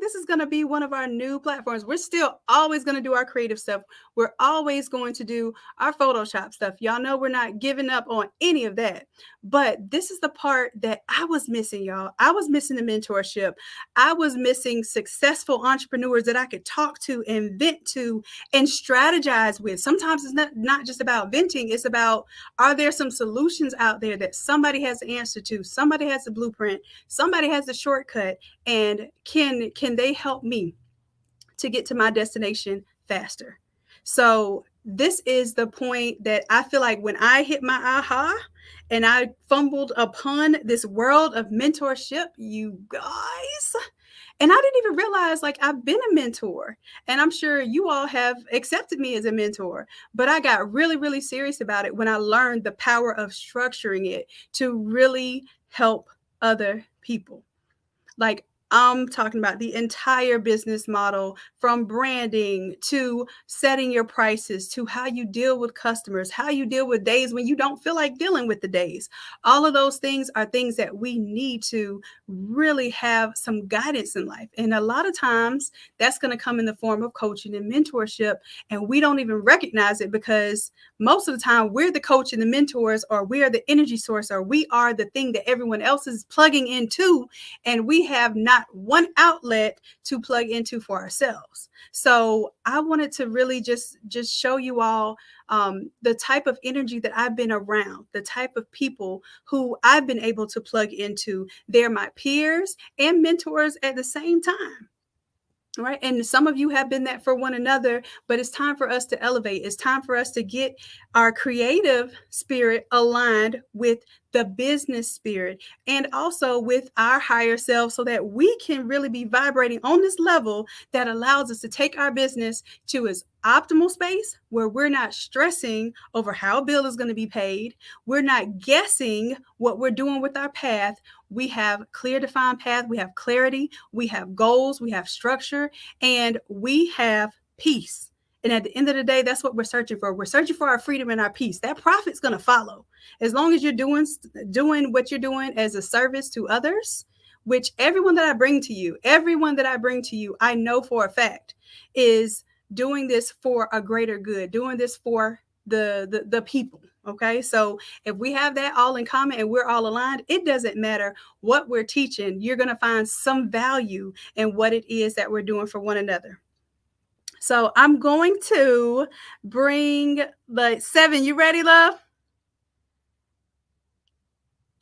this is going to be one of our new platforms. We're still always going to do our creative stuff. We're always going to do our Photoshop stuff. Y'all know we're not giving up on any of that. But this is the part that I was missing, y'all. I was missing the mentorship. I was missing successful entrepreneurs that I could talk to and vent to and strategize with. Sometimes it's not just about venting. It's about, are there some solutions out there that somebody has the answer to? Somebody has the blueprint. Somebody has the shortcut. And can they help me to get to my destination faster? So this is the point that I feel like when I hit my aha and I fumbled upon this world of mentorship, you guys, and I didn't even realize, like, I've been a mentor, and I'm sure you all have accepted me as a mentor, but I got really, really serious about it when I learned the power of structuring it to really help other people. Like, I'm talking about the entire business model, from branding to setting your prices to how you deal with customers, how you deal with days when you don't feel like dealing with the days. All of those things are things that we need to really have some guidance in life. And a lot of times that's going to come in the form of coaching and mentorship. And we don't even recognize it, because most of the time we're the coach and the mentors, or we are the energy source, or we are the thing that everyone else is plugging into. And we have not one outlet to plug into for ourselves. So I wanted to really just show you all the type of energy that I've been around, the type of people who I've been able to plug into. They're my peers and mentors at the same time. Right. And some of you have been that for one another, but it's time for us to elevate. It's time for us to get our creative spirit aligned with the business spirit, and also with our higher self, so that we can really be vibrating on this level that allows us to take our business to its optimal space, where we're not stressing over how a bill is going to be paid. We're not guessing what we're doing with our path. We have clear, defined path. We have clarity. We have goals. We have structure, and we have peace. And at the end of the day, that's what we're searching for. We're searching for our freedom and our peace. That profit's going to follow. As long as you're doing what you're doing as a service to others, which everyone that I bring to you, I know for a fact is doing this for a greater good, doing this for the people. Okay. So if we have that all in common and we're all aligned, it doesn't matter what we're teaching. You're going to find some value in what it is that we're doing for one another. So I'm going to bring the 7. You ready, love?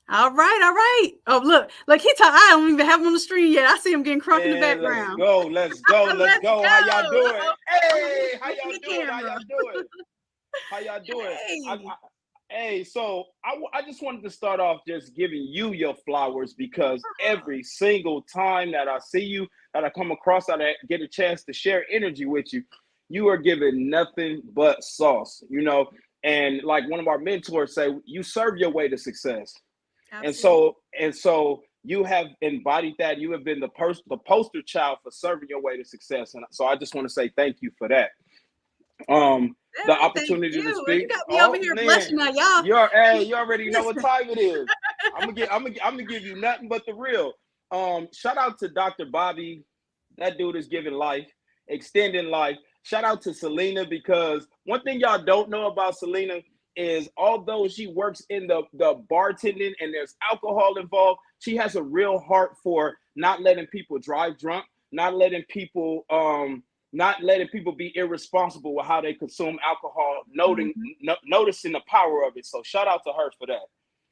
All right. Oh, look, I don't even have him on the screen yet. I see him getting crunk in the background. Let's go. How y'all doing? Okay. Hey, how y'all doing? Hey, Hey, so I just wanted to start off just giving you your flowers because every single time that I see you, that I come across, that I get a chance to share energy with you, you are giving nothing but sauce, you know. And like one of our mentors say, you serve your way to success. And Absolutely. so you have embodied that. You have been the poster child for serving your way to success. And so I just want to say thank you for that. The Thank opportunity to you. You speak. got me over Oh here man, blushing now, y'all. you already know what Listen. time it is. I'm gonna give you nothing but the real. Shout out to Dr. Bobby. That dude is giving life, extending life. Shout out to Selena, because one thing y'all don't know about Selena is although she works in the bartending and there's alcohol involved, she has a real heart for not letting people drive drunk, not letting people be irresponsible with how they consume alcohol, Mhm. noticing the power of it. So shout out to her for that.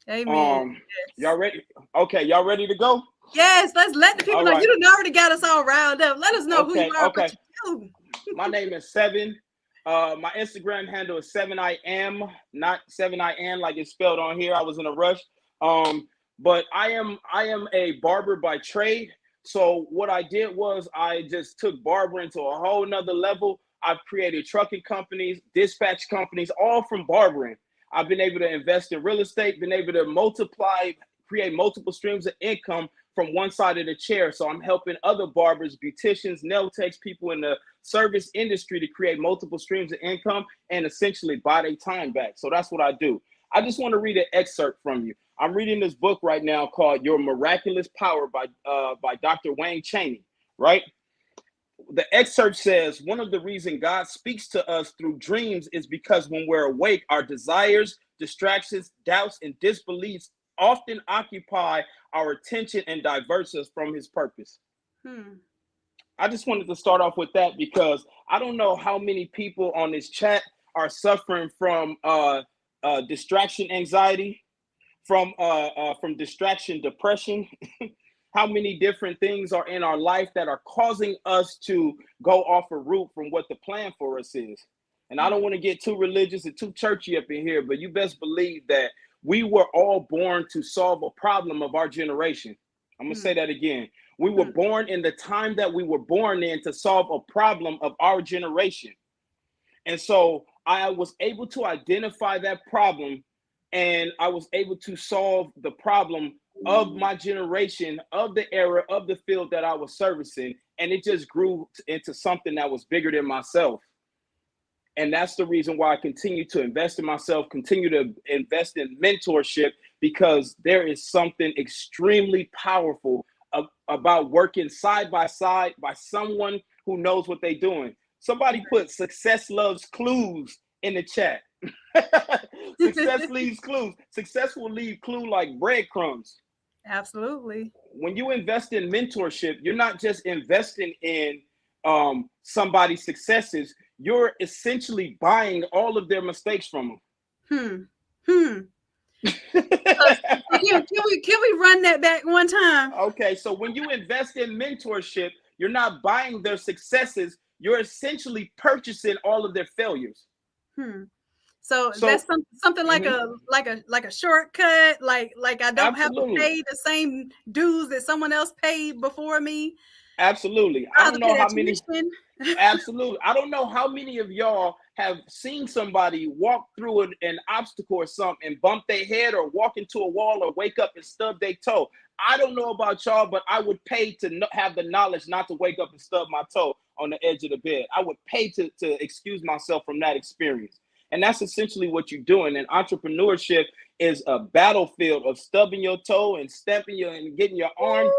Amen. Y'all Yes. ready? Okay, y'all ready to go? Yes, let's let the people All know. right. You done already got us all riled up. Let us know who you are, what Okay. you do. My name is Seven. My Instagram handle is 7I am, not 7IN like it's spelled on here. I was in a rush. But I am a barber by trade. So what I did was I just took barber into a whole nother level. I've created trucking companies, dispatch companies, all from barbering. I've been able to invest in real estate, been able to create multiple streams of income from one side of the chair. So I'm helping other barbers, beauticians, nail techs, people in the service industry to create multiple streams of income and essentially buy their time back. So that's what I do. I just want to read an excerpt from you. I'm reading this book right now called Your Miraculous Power by Dr. Wayne Chaney, right? The excerpt says, one of the reasons God speaks to us through dreams is because when we're awake, our desires, distractions, doubts, and disbeliefs often occupy our attention and divert us from his purpose. I just wanted to start off with that because I don't know how many people on this chat are suffering from distraction anxiety, from distraction depression. How many different things are in our life that are causing us to go off a route from what the plan for us is. And I don't want to get too religious and too churchy up in here, but you best believe that we were all born to solve a problem of our generation. I'm going to say that again. We were born in the time that we were born in to solve a problem of our generation. And so I was able to identify that problem, and I was able to solve the problem of my generation, of the era, of the field that I was servicing. And it just grew into something that was bigger than myself. And that's the reason why I continue to invest in myself, continue to invest in mentorship, because there is something extremely powerful about working side by side by someone who knows what they're doing. Somebody put success loves clues in the chat. Success leaves clues. Success will leave clue like breadcrumbs. Absolutely. When you invest in mentorship, you're not just investing in somebody's successes. You're essentially buying all of their mistakes from them. Can we run that back one time? Okay, so when you invest in mentorship, you're not buying their successes. You're essentially purchasing all of their failures. So that's something like a shortcut. Like I don't have to pay the same dues that someone else paid before me. Absolutely. I don't know how many. Absolutely. I don't know how many of y'all have seen somebody walk through an obstacle or something and bump their head, or walk into a wall, or wake up and stub their toe. I don't know about y'all, but I would pay to have the knowledge not to wake up and stub my toe on the edge of the bed. I would pay to excuse myself from that experience. And that's essentially what you're doing. And entrepreneurship is a battlefield of stubbing your toe and stamping your and getting your arm.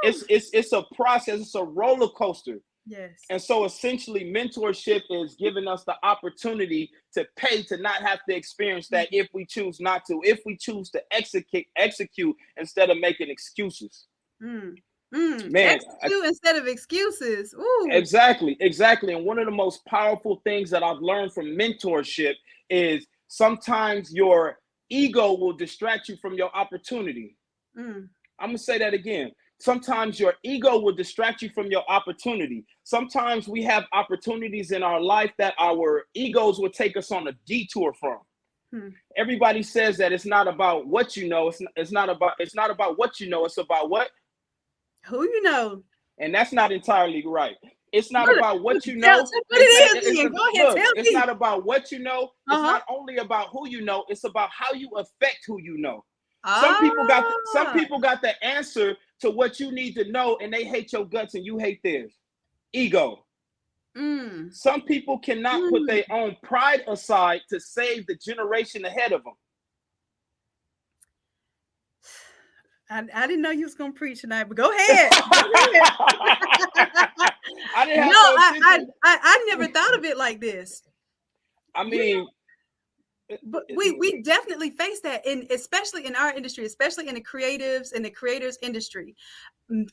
It's a process. It's a roller coaster. Yes. And so essentially mentorship is giving us the opportunity to pay to not have to experience that if we choose not to, if we choose to execute instead of making excuses. Man, execute instead of excuses. Ooh. Exactly. And one of the most powerful things that I've learned from mentorship is sometimes your ego will distract you from your opportunity. I'm going to say that again. Sometimes your ego will distract you from your opportunity. Sometimes we have opportunities in our life that our egos will take us on a detour from. Everybody says that it's not about what you know. It's not about what you know. It's about what? Who you know. And that's not entirely right. It's not about what you Tell know. what it is. Go ahead, Look, tell it's me. not about what you know. It's Uh-huh. not only about who you know. It's about how you affect who you know. Ah. Some people got the answer to what you need to know, and they hate your guts and you hate theirs. Ego. Some people cannot put their own pride aside to save the generation ahead of them. I didn't know you was gonna preach tonight, but go ahead. I didn't have I never thought of it like this. I mean, but we definitely face that, especially in our industry, especially in the creatives and the creators industry.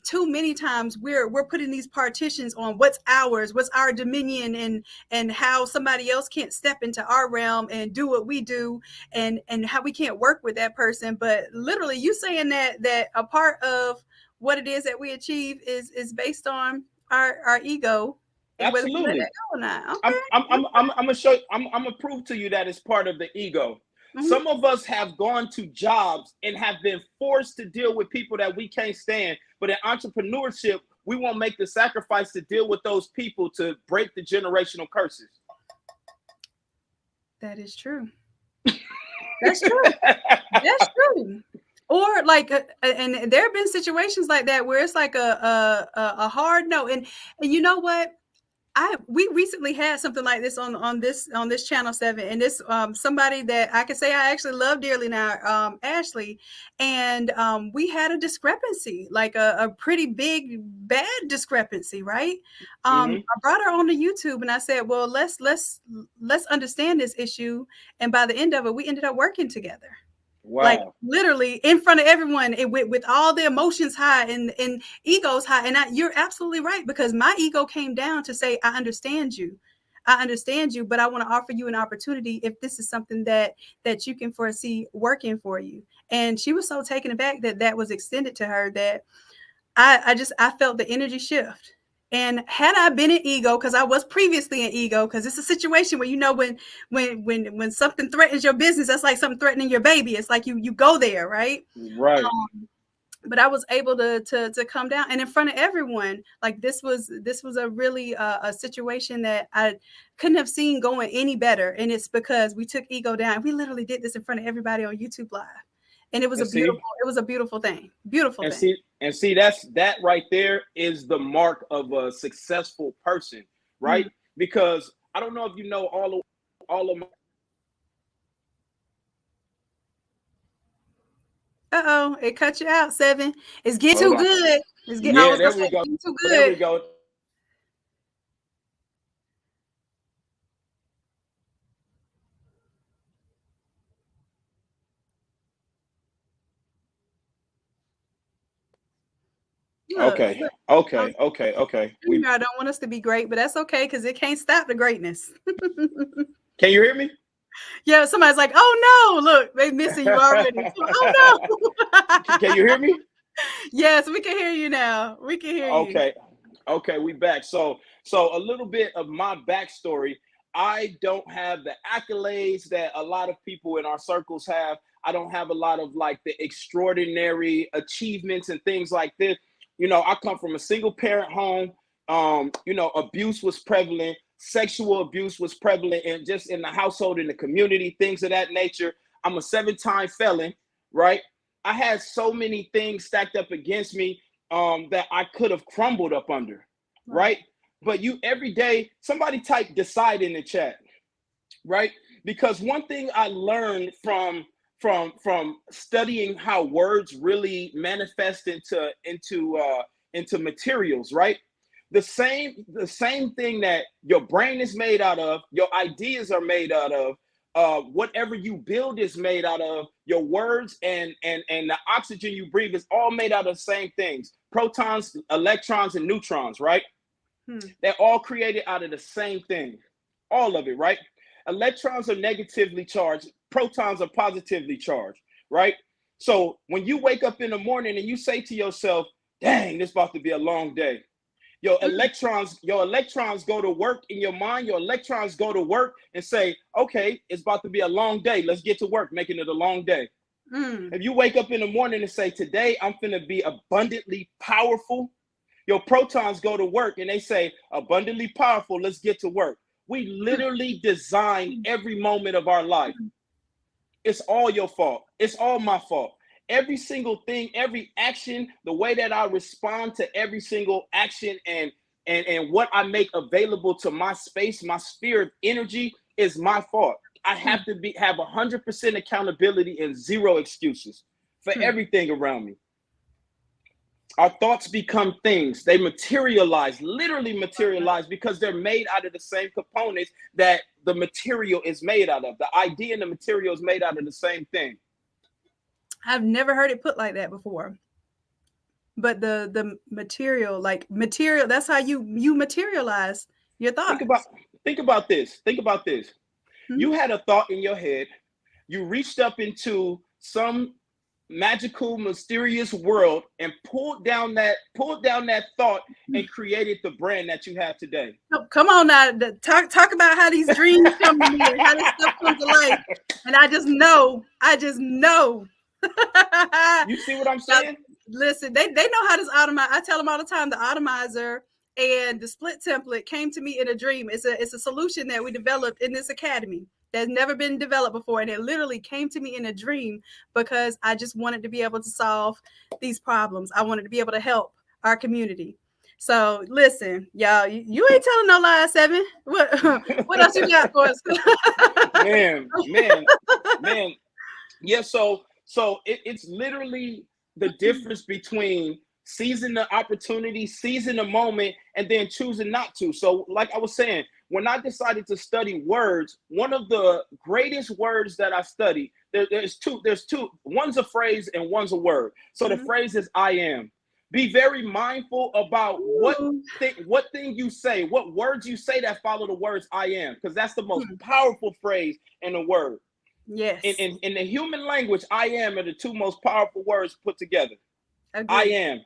Too many times we're putting these partitions on what's ours, what's our dominion, and how somebody else can't step into our realm and do what we do, and how we can't work with that person. But literally, you saying that a part of what it is that we achieve is based on our ego. Absolutely. Okay. I'm gonna show. I'm gonna prove to you that it's part of the ego. Some of us have gone to jobs and have been forced to deal with people that we can't stand. But in entrepreneurship, we won't make the sacrifice to deal with those people to break the generational curses. That is true. That's true. That's true. Or like, and there have been situations like that where it's like a hard no. And you know what? We recently had something like this on this channel 7, and this somebody that I can say I actually love dearly now, Ashley, and we had a discrepancy, like a pretty big bad discrepancy, right? I brought her on to YouTube and I said, well, let's understand this issue, and by the end of it, we ended up working together. Wow. Like literally in front of everyone, with all the emotions high and egos high. And you're absolutely right, because my ego came down to say, I understand you, but I want to offer you an opportunity if this is something that you can foresee working for you. And she was so taken aback that was extended to her that I felt the energy shift. And had I been in ego, because I was previously in ego, because it's a situation where, you know, when something threatens your business, that's like something threatening your baby. It's like you go there, right? Right. But I was able to come down, and in front of everyone, like this was a really a situation that I couldn't have seen going any better. And it's because we took ego down. We literally did this in front of everybody on YouTube Live. And it was a beautiful thing. Beautiful thing. See, that right there is the mark of a successful person, right? Because I don't know if you know all of my. Uh-oh, it cut you out, 7. It's getting too good. It's getting, yeah, there we go. Too good. There we go. Look, okay. I don't want us to be great, but that's okay, because it can't stop the greatness. Can you hear me? Yeah, somebody's like, oh no, look, they're missing you already. Oh no. Can you hear me? Yes, we can hear you now. We can hear you. Okay, we back. So a little bit of my backstory. I don't have the accolades that a lot of people in our circles have. I don't have a lot of like the extraordinary achievements and things like this. You know, I come from a single parent home. You know, abuse was prevalent. Sexual abuse was prevalent, and just in the household, in the community, things of that nature. I'm a 7-time felon, right? I had so many things stacked up against me that I could have crumbled up under, right? But every day, somebody type decide in the chat, right? Because one thing I learned from studying how words really manifest into materials, right? The same thing that your brain is made out of, your ideas are made out of, whatever you build is made out of, your words and the oxygen you breathe is all made out of the same things. Protons, electrons, and neutrons, right? They're all created out of the same thing. All of it, right? Electrons are negatively charged. Protons are positively charged, right? So when you wake up in the morning and you say to yourself, dang, this is about to be a long day. Your electrons go to work in your mind. Your electrons go to work and say, okay, it's about to be a long day. Let's get to work, making it a long day. If you wake up in the morning and say, today I'm finna be abundantly powerful, your protons go to work and they say, abundantly powerful, let's get to work. We literally design every moment of our life. It's all your fault. It's all my fault. Every single thing, every action, the way that I respond to every single action and what I make available to my space, my sphere of energy is my fault. I have to have 100% accountability and zero excuses for everything around me. Our thoughts become things. They materialize, literally materialize, because they're made out of the same components that the material is made out of. The idea and the material is made out of the same thing. I've never heard it put like that before. But the material, that's how you materialize your thoughts. Think about this. You had a thought in your head. You reached up into some magical, mysterious world and pulled down that thought and created the brand that you have today. Come on now, talk about how these dreams come to me and how this stuff comes to life. And I just know. You see what I'm saying? Listen, they know how this Automizer. I tell them all the time, the Automizer and the split template came to me in a dream. It's a solution that we developed in this academy that's never been developed before, and it literally came to me in a dream because I just wanted to be able to solve these problems. I wanted to be able to help our community. So listen, y'all, you ain't telling no lies, Seven. What else you got for us? man. Yeah, so it's literally the difference between seizing the opportunity, seizing the moment, and then choosing not to. So like I was saying, when I decided to study words, one of the greatest words that I studied, there's two. One's a phrase and one's a word. So the phrase is I am. Be very mindful about what thing you say, what words you say that follow the words I am, because that's the most powerful phrase in the word. Yes. In the human language, I am are the two most powerful words put together. Agreed. I am.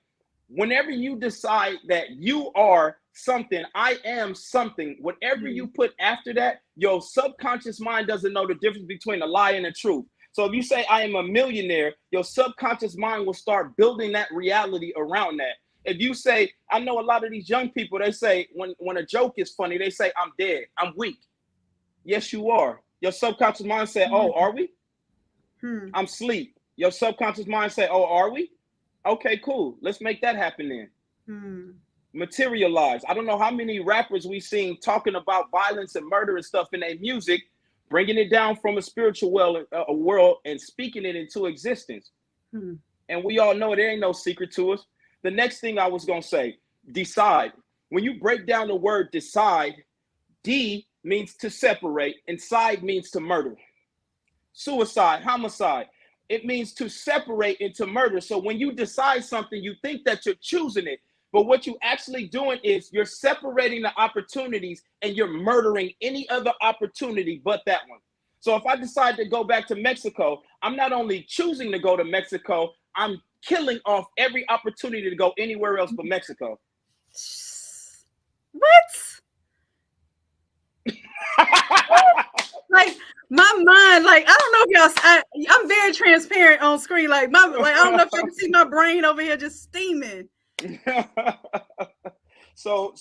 Whenever you decide that you are something, I am something, whatever you put after that, your subconscious mind doesn't know the difference between a lie and the truth. So if you say I am a millionaire, your subconscious mind will start building that reality around that. If you say, I know a lot of these young people, they say when a joke is funny, they say, I'm dead, I'm weak. Yes, you are. Your subconscious mind said, oh, are we? I'm asleep. Your subconscious mind said, oh, are we? Okay, cool. Let's make that happen then. Materialize. I don't know how many rappers we've seen talking about violence and murder and stuff in their music, bringing it down from a spiritual world and speaking it into existence. And we all know there ain't no secret to us. The next thing I was going to say, decide. When you break down the word decide, D means to separate and side means to murder. Suicide, homicide. It means to separate and to murder. So when you decide something, you think that you're choosing it. But what you're actually doing is you're separating the opportunities and you're murdering any other opportunity but that one. So if I decide to go back to Mexico, I'm not only choosing to go to Mexico, I'm killing off every opportunity to go anywhere else but Mexico. What? Like my mind, like I don't know if y'all. I'm very transparent on screen. Like I don't know if you can see my brain over here just steaming. So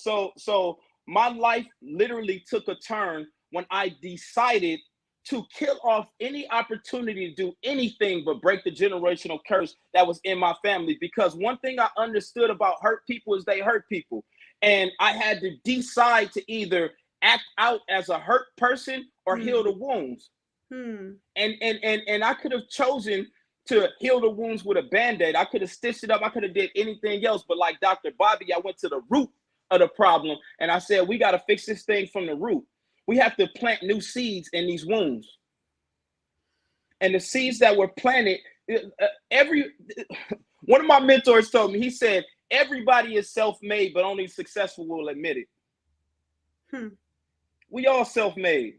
my life literally took a turn when I decided to kill off any opportunity to do anything but break the generational curse that was in my family. Because one thing I understood about hurt people is they hurt people, and I had to decide to either act out as a hurt person or heal the wounds. And I could have chosen to heal the wounds with a Band-Aid. I could have stitched it up. I could have did anything else. But like Dr. Bobby, I went to the root of the problem. And I said, we got to fix this thing from the root. We have to plant new seeds in these wounds. And the seeds that were planted, one of my mentors told me, he said, everybody is self-made, but only successful will admit it. We all self-made.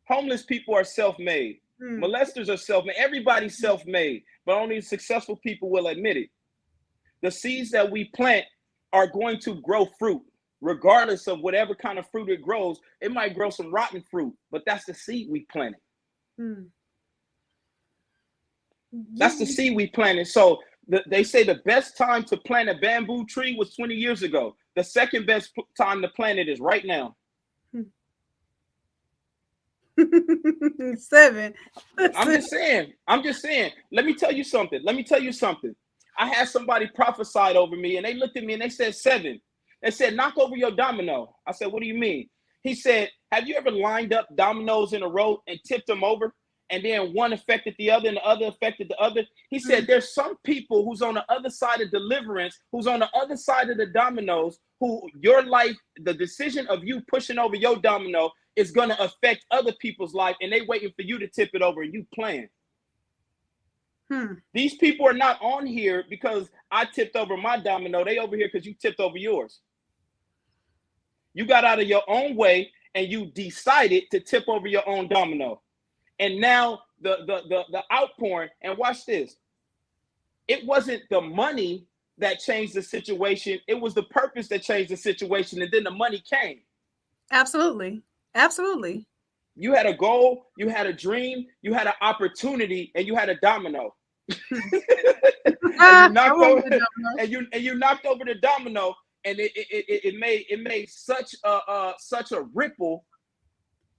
Homeless people are self-made. Molesters are self-made. Everybody's self-made, but only successful people will admit it. The seeds that we plant are going to grow fruit. Regardless of whatever kind of fruit it grows, it might grow some rotten fruit, but that's the seed we planted. That's the seed we planted. So they say the best time to plant a bamboo tree was 20 years ago. The second best time to plant it is right now. 7. I'm just saying. Let me tell you something. I had somebody prophesied over me, and they looked at me and they said 7. They said, knock over your domino. I said, what do you mean? He said, have you ever lined up dominoes in a row and tipped them over? And then one affected the other and the other affected the other. He said, there's some people who's on the other side of deliverance, who's on the other side of the dominoes, who your life, the decision of you pushing over your domino is going to affect other people's life. And they waiting for you to tip it over and you playing. These people are not on here because I tipped over my domino. They over here because you tipped over yours. You got out of your own way and you decided to tip over your own domino. And now the outpouring, and watch this. It wasn't the money that changed the situation. It was the purpose that changed the situation. And then the money came. Absolutely. Absolutely. You had a goal, you had a dream, you had an opportunity, and you had a domino. and you knocked over the domino, and it made such a ripple.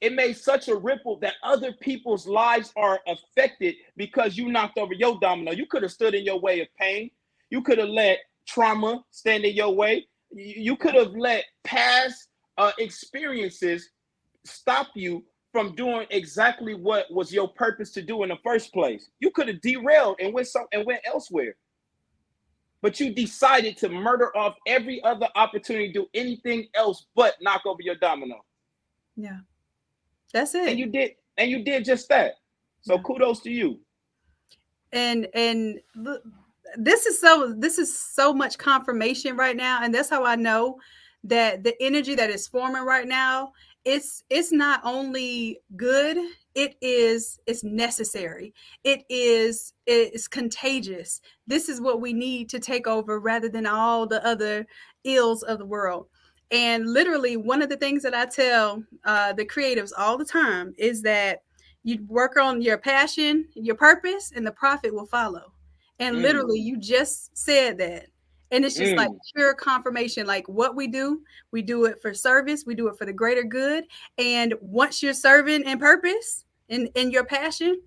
It made such a ripple that other people's lives are affected because you knocked over your domino. You could have stood in your way of pain. You could have let trauma stand in your way. You could have let past experiences stop you from doing exactly what was your purpose to do in the first place. You could have derailed and went elsewhere. But you decided to murder off every other opportunity to do anything else but knock over your domino. Yeah. That's it. And you did just that. So kudos to you. And this is so much confirmation right now. And that's how I know that the energy that is forming right now, it's not only good, it's necessary. It's contagious. This is what we need to take over rather than all the other ills of the world. And literally, one of the things that I tell the creatives all the time is that you work on your passion, your purpose, and the profit will follow. And literally, you just said that. And it's just like pure confirmation. Like what we do it for service. We do it for the greater good. And once you're serving in purpose and in your passion,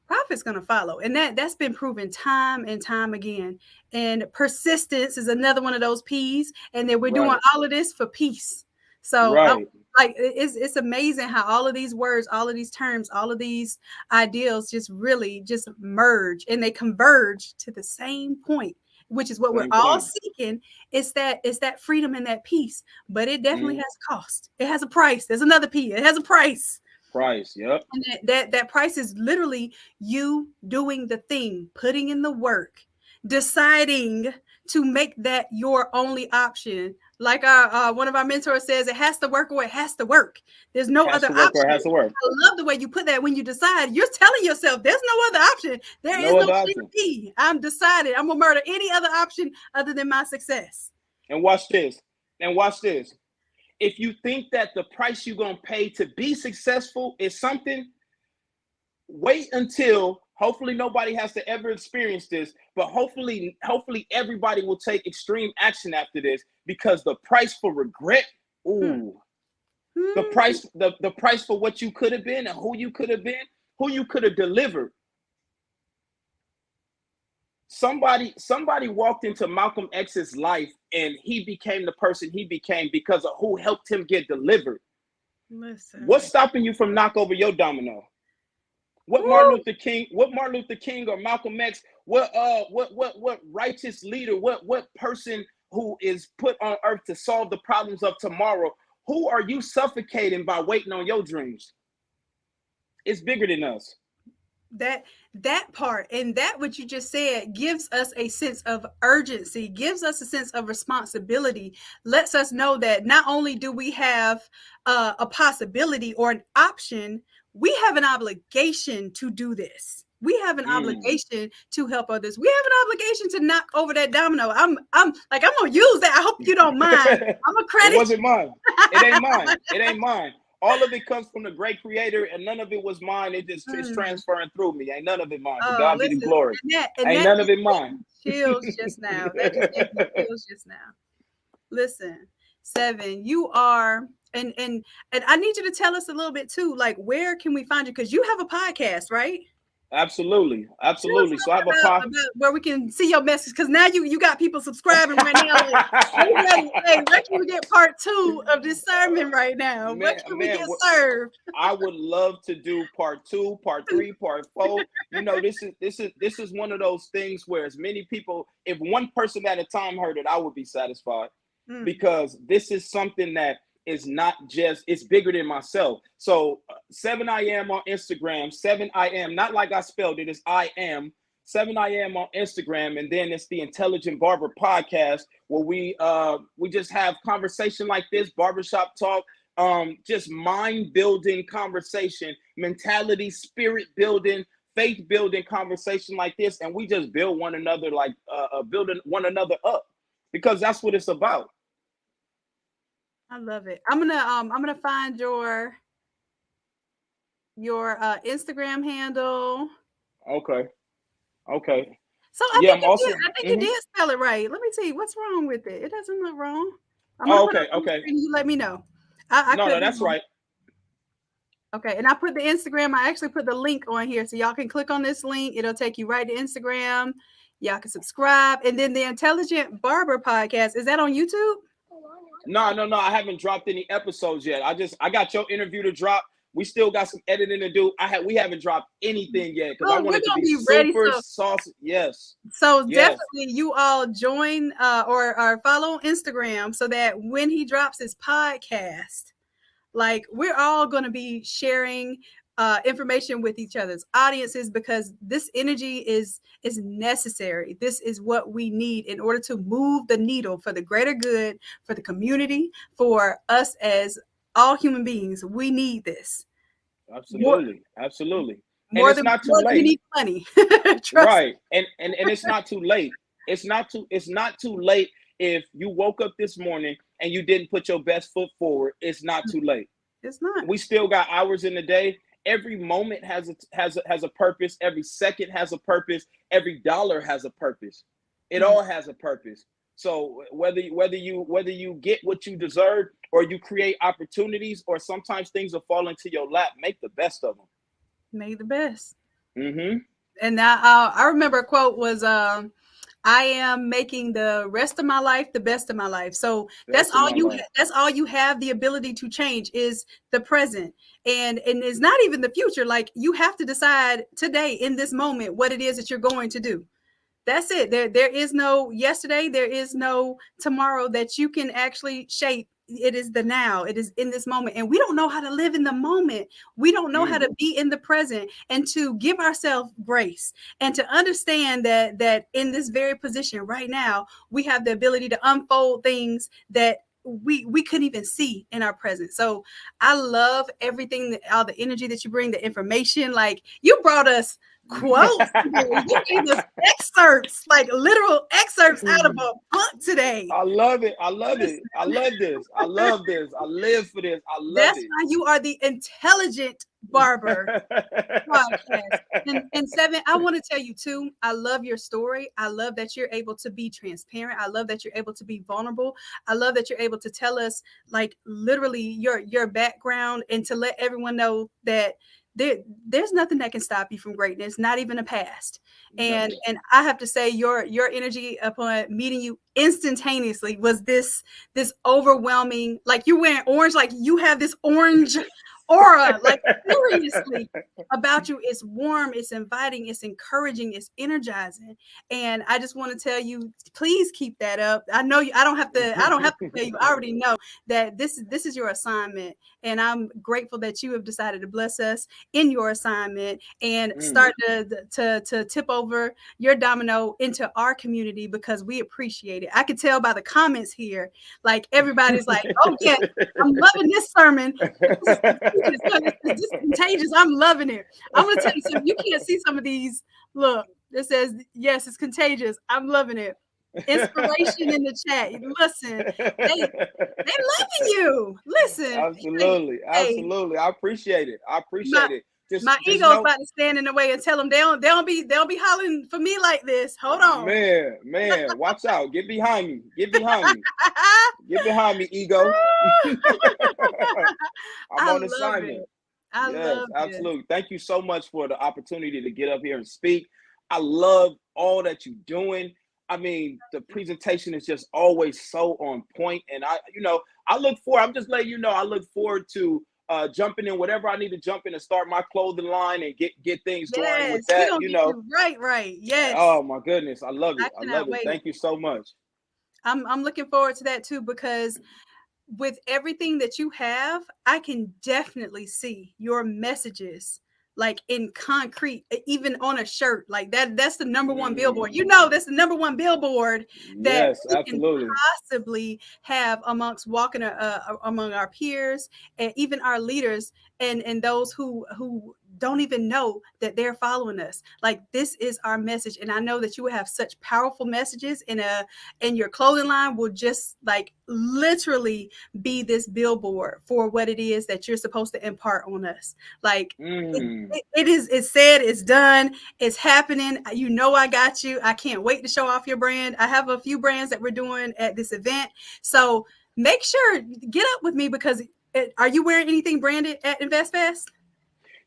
profit's going to follow. And that's been proven time and time again. And persistence is another one of those P's. And then we're doing all of this for peace. So it's amazing how all of these words, all of these terms, all of these ideals just really just merge and they converge to the same point, which is what we're all seeking. It's that freedom and that peace. But it definitely has cost. It has a price. There's another P. It has a price. Yep. And that price is literally you doing the thing, putting in the work, deciding to make that your only option. Like one of our mentors says, it has to work or it has to work. There's no other option. Has to work. I love the way you put that. When you decide, you're telling yourself there's no other option. There is no option. I'm decided. I'm gonna murder any other option other than my success. And watch this. If you think that the price you're going to pay to be successful is something, wait until, hopefully nobody has to ever experience this, but hopefully everybody will take extreme action after this, because the price for regret, the price for what you could have been and who you could have been, who you could have delivered. Somebody walked into Malcolm X's life and he became the person he became because of who helped him get delivered. Listen. What's stopping you from knock over your domino? What Martin Luther King or Malcolm X, what righteous leader, what person who is put on earth to solve the problems of tomorrow, who are you suffocating by waiting on your dreams? It's bigger than us. That part and that what you just said gives us a sense of urgency, gives us a sense of responsibility, lets us know that not only do we have a possibility or an option, we have an obligation to do this. We have an obligation to help others. We have an obligation to knock over that domino. I'm gonna use that. I hope you don't mind. I'm a credit. It wasn't mine. It ain't mine. It ain't mine. All of it comes from the great creator, and none of it was mine. It just it's transferring through me. Ain't none of it mine. To God be the glory. Ain't none of it mine. Chills just now. That just gave me chills just now. Listen, 7, you are, and I need you to tell us a little bit too, like, where can we find you? Because you have a podcast, right? Absolutely. So I have a podcast where we can see your message, because now you got people subscribing right now. Like, where can we get part 2 of this sermon right now? Where can we get served? I would love to do part 2, part 3, part 4. You know, this is one of those things where as many people, if one person at a time heard it, I would be satisfied, because this is something that is not just, it's bigger than myself. So 7 I am on Instagram, 7 I am, not like I spelled it, it's I am. 7 I am on Instagram, and then it's the Intelligent Barber podcast, where we just have conversation like this, barbershop talk, just mind-building conversation, mentality, spirit building, faith building conversation like this, and we just build one another, like building one another up, because that's what it's about. I love it. I'm gonna find your Instagram handle. Okay. So I think you did spell it right. Let me see what's wrong with it. It doesn't look wrong. Okay. And you let me know. No, that's right. Okay, and I put the Instagram. I actually put the link on here, so y'all can click on this link. It'll take you right to Instagram. Y'all can subscribe, and then the Intelligent Barber podcast, is that on YouTube? No. I haven't dropped any episodes yet. I got your interview to drop. We still got some editing to do. We haven't dropped anything yet, because I want it to be super saucy. Yes. So definitely you all join or follow Instagram, so that when he drops his podcast, like, we're all going to be sharing information with each other's audiences, because this energy is necessary. This is what we need in order to move the needle for the greater good, for the community, for us as all human beings. We need this. Absolutely. More and than not too late. We need money. Right. And it's not too late. It's not too late. If you woke up this morning and you didn't put your best foot forward, it's not too late. It's not. We still got hours in the day. Every moment has a purpose. Every second has a purpose. Every dollar has a purpose. It all has a purpose. So whether you get what you deserve, or you create opportunities, or sometimes things will fall into your lap, make the best of them. Make the best. Mm-hmm. And I remember a quote was, I am making the rest of my life the best of my life. So that's all you have the ability to change, is the present. And it's not even the future. Like, you have to decide today, in this moment, what it is that you're going to do. That's it. There is no yesterday. There is no tomorrow that you can actually shape. It is the now. It is in this moment. And we don't know how to live in the moment. We don't know how to be in the present, and to give ourselves grace, and to understand that in this very position right now, we have the ability to unfold things that we couldn't even see in our present. So I love everything, all the energy that you bring, the information. Like, you brought us quotes. You gave us excerpts, like literal excerpts out of a book today. I love it. I love this. I live for this. That's why you are the Intelligent Barber podcast. And 7, I want to tell you too, I love your story. I love that you're able to be transparent. I love that you're able to be vulnerable. I love that you're able to tell us, like, literally your background, and to let everyone know that there's nothing that can stop you from greatness, not even a past. And I have to say, your energy upon meeting you instantaneously was this overwhelming, like, you're wearing orange, like you have this orange aura, like, seriously, about you. It's warm, it's inviting, it's encouraging, it's energizing. And I just want to tell you, please keep that up. I know I don't have to tell you, I already know that this is your assignment. And I'm grateful that you have decided to bless us in your assignment and start to tip over your domino into our community, because we appreciate it. I could tell by the comments here, like, everybody's like, oh yeah, I'm loving this sermon. It's just contagious. I'm loving it. I'm gonna tell you something. You can't see some of these. Look, it says yes, it's contagious. I'm loving it. Inspiration in the chat. Listen, they loving you. Listen, Absolutely, absolutely. I appreciate it. I appreciate it. My ego's about to stand in the way and tell them they don't be hollering for me like this. Hold on, man. Watch out. Get behind me. Get behind me. Get behind me, ego. I'm on assignment. I love it. Absolutely. Thank you so much for the opportunity to get up here and speak. I love all that you're doing. I mean, the presentation is just always so on point. And I'm just letting you know, I look forward to jumping in whatever I need to jump in and start my clothing line and get things going with that. Right. Yes. Oh my goodness. I love it. I love it. Thank you so much. I'm looking forward to that too, because with everything that you have, I can definitely see your messages like in concrete, even on a shirt like that. That's the number one billboard. That's the number one billboard that we can possibly have amongst walking among our peers and even our leaders and those who don't even know that they're following us. Like, this is our message. And I know that you have such powerful messages, and your clothing line will just like literally be this billboard for what it is that you're supposed to impart on us. Like it's said, it's done, it's happening. I got you. I can't wait to show off your brand. I have a few brands that we're doing at this event. So make sure, get up with me, because are you wearing anything branded at Invest Fest?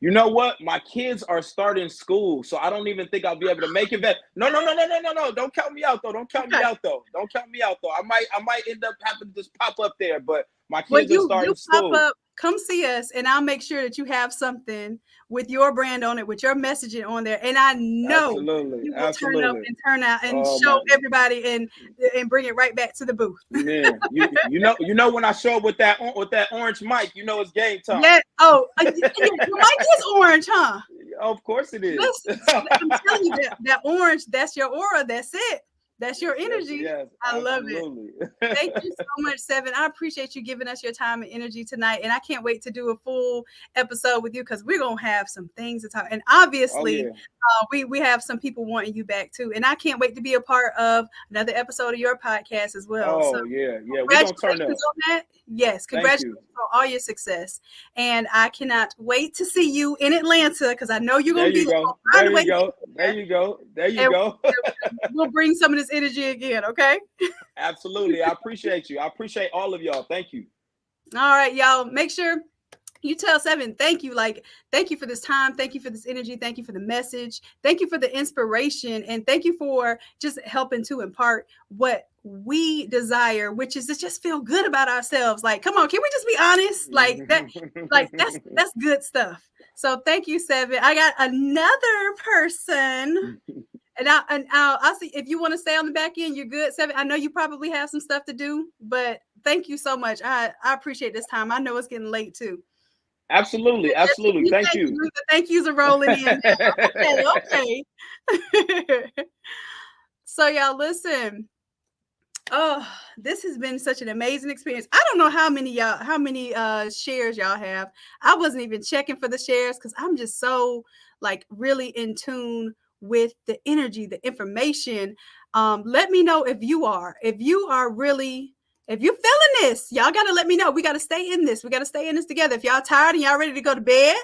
You know what? My kids are starting school, so I don't even think I'll be able to make it. No. Don't count me out, though. Don't count me out, though. I might end up having to just pop up there, but my kids are starting school. Pop up, come see us, and I'll make sure that you have something with your brand on it, with your messaging on there. And I know you will turn up and turn out and show everybody and bring it right back to the booth. Man, you know when I show up with that orange mic, it's game time. Yeah. Oh, your mic is orange, huh? Of course it is. Listen, I'm telling you that orange, that's your aura. That's it. That's your energy. Yes, I love it. Thank you so much, Seven. I appreciate you giving us your time and energy tonight. And I can't wait to do a full episode with you, because we're going to have some things to talk. And obviously, we have some people wanting you back too. And I can't wait to be a part of another episode of your podcast as well. Oh, yeah. We're going to turn up. On that. Yes, congratulations on all your success. And I cannot wait to see you in Atlanta, because I know you're going to be There you go. We'll bring some of this energy again, okay? Absolutely. I appreciate you. I appreciate all of y'all. Thank you. All right, y'all. Make sure you tell Seven thank you. Like, thank you for this time. Thank you for this energy. Thank you for the message. Thank you for the inspiration. And thank you for just helping to impart what we desire, which is to just feel good about ourselves. Like, come on, can we just be honest? Like that, like that's good stuff. So thank you, Seven. I got another person. And I'll see if you want to stay on the back end. You're good, Seven. I know you probably have some stuff to do, but thank you so much. I appreciate this time. I know it's getting late too. Absolutely. Thank you. The thank yous are rolling in. Okay. So y'all, listen. Oh, this has been such an amazing experience. I don't know how many shares y'all have. I wasn't even checking for the shares, because I'm just so like really in tune with the energy, the information. Let me know if you are feeling this. Y'all got to let me know. We got to stay in this. We got to stay in this together. If y'all tired and y'all ready to go to bed,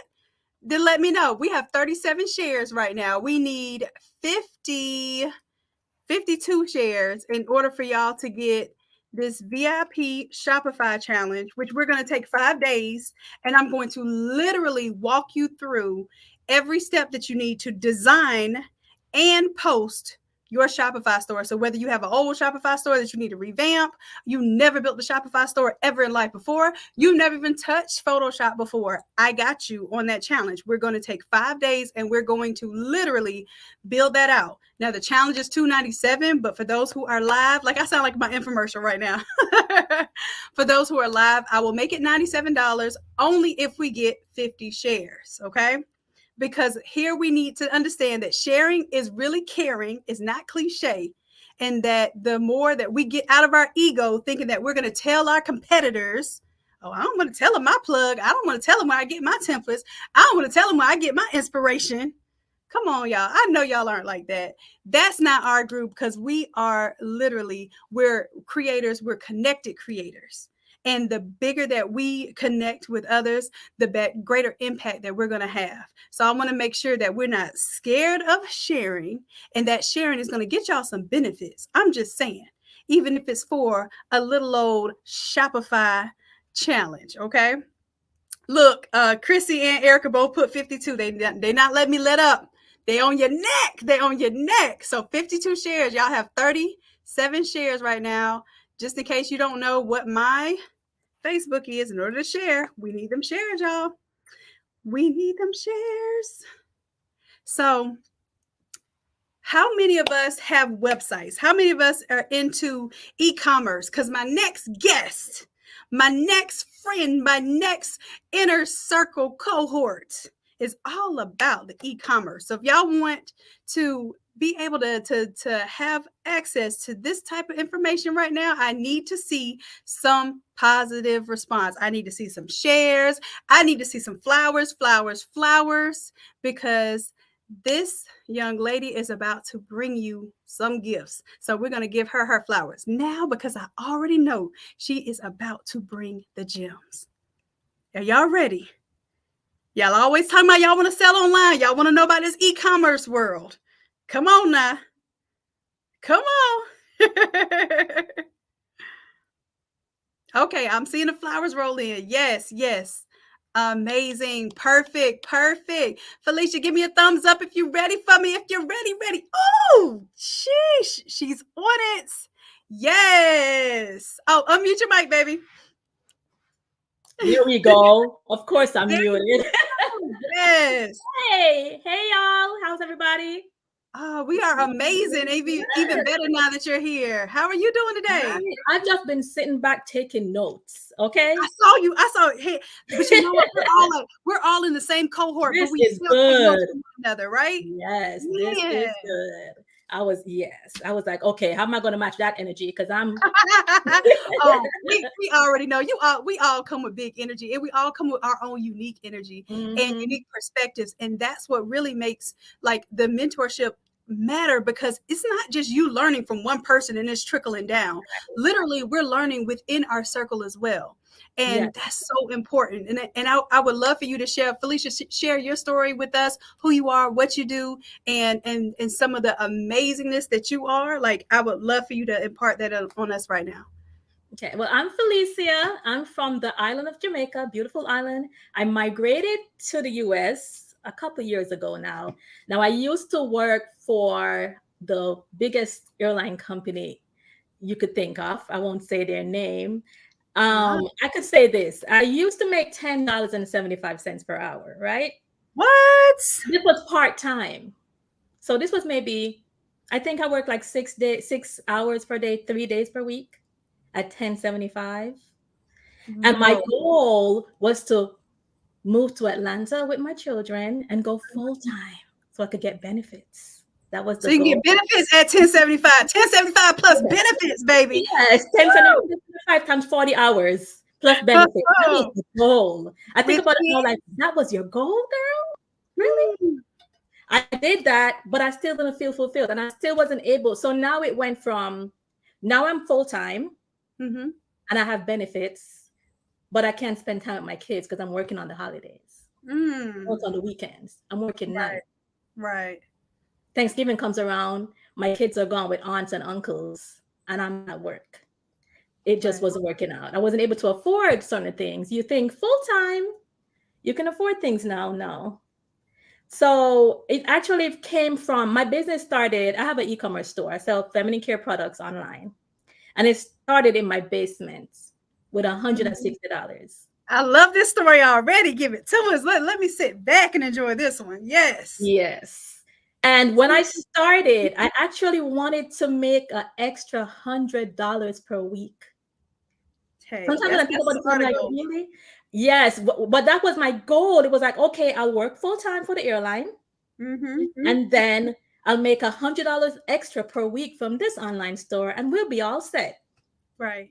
then let me know. We have 37 shares right now. We need 52 shares in order for y'all to get this VIP Shopify challenge, which we're going to take 5 days. And I'm going to literally walk you through every step that you need to design and post your Shopify store. So whether you have an old Shopify store that you need to revamp, you never built a Shopify store ever in life before, you've never even touched Photoshop before, I got you on that challenge. We're going to take 5 days and we're going to literally build that out. Now the challenge is $297, but for those who are live, like I sound like my infomercial right now. For those who are live, I will make it $97 only if we get 50 shares. Okay. Because here we need to understand that sharing is really caring, is not cliche. And that the more that we get out of our ego thinking that we're going to tell our competitors, Oh, I don't want to tell them my plug. I don't want to tell them where I get my templates. I don't want to tell them where I get my inspiration. Come on, y'all. I know y'all aren't like that. That's not our group, because we are literally, we're creators. We're connected creators. And the bigger that we connect with others, the greater impact that we're going to have. So I want to make sure that we're not scared of sharing, and that sharing is going to get y'all some benefits. I'm just saying, even if it's for a little old Shopify challenge. Okay. Look, Chrissy and Erica both put 52. They not let me let up. They on your neck. They on your neck. So 52 shares. Y'all have 37 shares right now. Just in case you don't know what my Facebook is, in order to share, we need them shares, y'all. We need them shares. So how many of us have websites? How many of us are into e-commerce? Because my next guest, my next friend, my next inner circle cohort is all about the e-commerce. So if y'all want to be able to have access to this type of information right now, I need to see some positive response. I need to see some shares. I need to see some flowers, because this young lady is about to bring you some gifts. So we're going to give her her flowers now, because I already know she is about to bring the gems. Are y'all ready? Y'all always talking about y'all want to sell online. Y'all want to know about this e-commerce world. Come on now. Come on. Okay, I'm seeing the flowers roll in. Yes. Amazing. Perfect. Felicia, give me a thumbs up if you're ready for me. If you're ready. Oh, sheesh. She's on it. Yes. Oh, unmute your mic, baby. Here we go. Of course I'm muted. Yes. Hey y'all. How's everybody? Oh, we are amazing. Even better now that you're here. How are you doing today? I've just been sitting back taking notes. Okay. I saw you. Hey, but you know what? We're all in the same cohort, This but we is still good. take notes from one another, right? Yes, this is good. I was like, okay, how am I going to match that energy? Because I'm Oh, we already know we all come with big energy, and we all come with our own unique energy and unique perspectives. And that's what really makes like the mentorship matter, because it's not just you learning from one person and it's trickling down. Literally, we're learning within our circle as well. And that's so important. And I would love for you to share, Felicia, share your story with us, who you are, what you do, and some of the amazingness that you are. Like, I would love for you to impart that on us right now. Okay, well, I'm Felicia. I'm from the island of Jamaica, beautiful island. I migrated to the US a couple of years ago now. Now, I used to work for the biggest airline company you could think of. I won't say their name. I could say this. I used to make $10.75 per hour, right? What? This was part-time. So this was maybe, I think I worked like 6 hours per day, 3 days per week at $10.75. And my goal was to move to Atlanta with my children and go full-time so I could get benefits. That was the goal. So you can get benefits at $10.75. $10.75 plus benefits, baby. Yes, $10.75 times 40 hours plus benefits. That was the goal. I think about it now, like, that was your goal, girl? Really? I did that, but I still didn't feel fulfilled, and I still wasn't able. So now it went from, now I'm full-time and I have benefits, but I can't spend time with my kids because I'm working on the holidays. Also on the weekends. I'm working night. Right. Thanksgiving comes around, my kids are gone with aunts and uncles, and I'm at work. It just wasn't working out. I wasn't able to afford certain things. You think full-time, you can afford things now. No. So it actually came from, my business started, I have an e-commerce store. I sell feminine care products online. And it started in my basement with $160. I love this story already. Give it to us. Let me sit back and enjoy this one. Yes. And when I started, I actually wanted to make an extra $100 per week. Hey, sometimes when I think about it, I'm like, really? Yes, but that was my goal. It was like, okay, I'll work full-time for the airline. And then I'll make $100 extra per week from this online store, and we'll be all set. Right.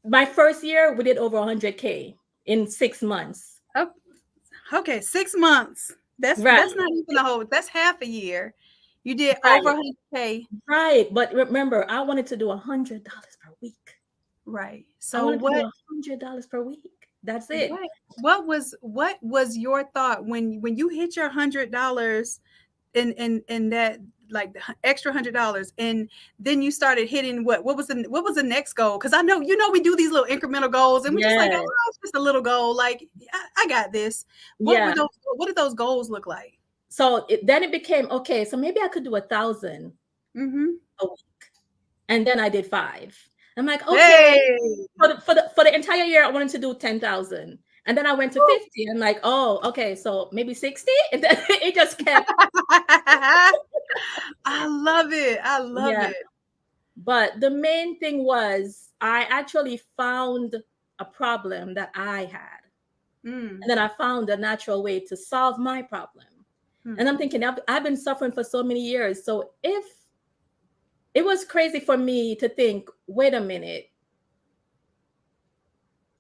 My first year, we did over 100K in 6 months. Oh, okay, 6 months. That's not even a whole. That's half a year. You did over 100K. Right, but remember, I wanted to do $100 per week. Right. I So wanted what? to do $100 per week. That's it. What was your thought when you hit your $100 in that, like the extra $100, and then you started hitting what was the next goal? Because I know we do these little incremental goals, and we're just like, oh, it's just a little goal. Like I got this. What did those goals look like? So then it became okay. So maybe I could do 1,000 a week, and then I did 5. I'm like, okay, for the entire year, I wanted to do 10,000. And then I went to 50. I'm like, oh, okay, so maybe 60. And then it just kept. I love it. I love it. But the main thing was I actually found a problem that I had. And then I found a natural way to solve my problem. And I'm thinking, I've been suffering for so many years. So if it was crazy for me to think, wait a minute,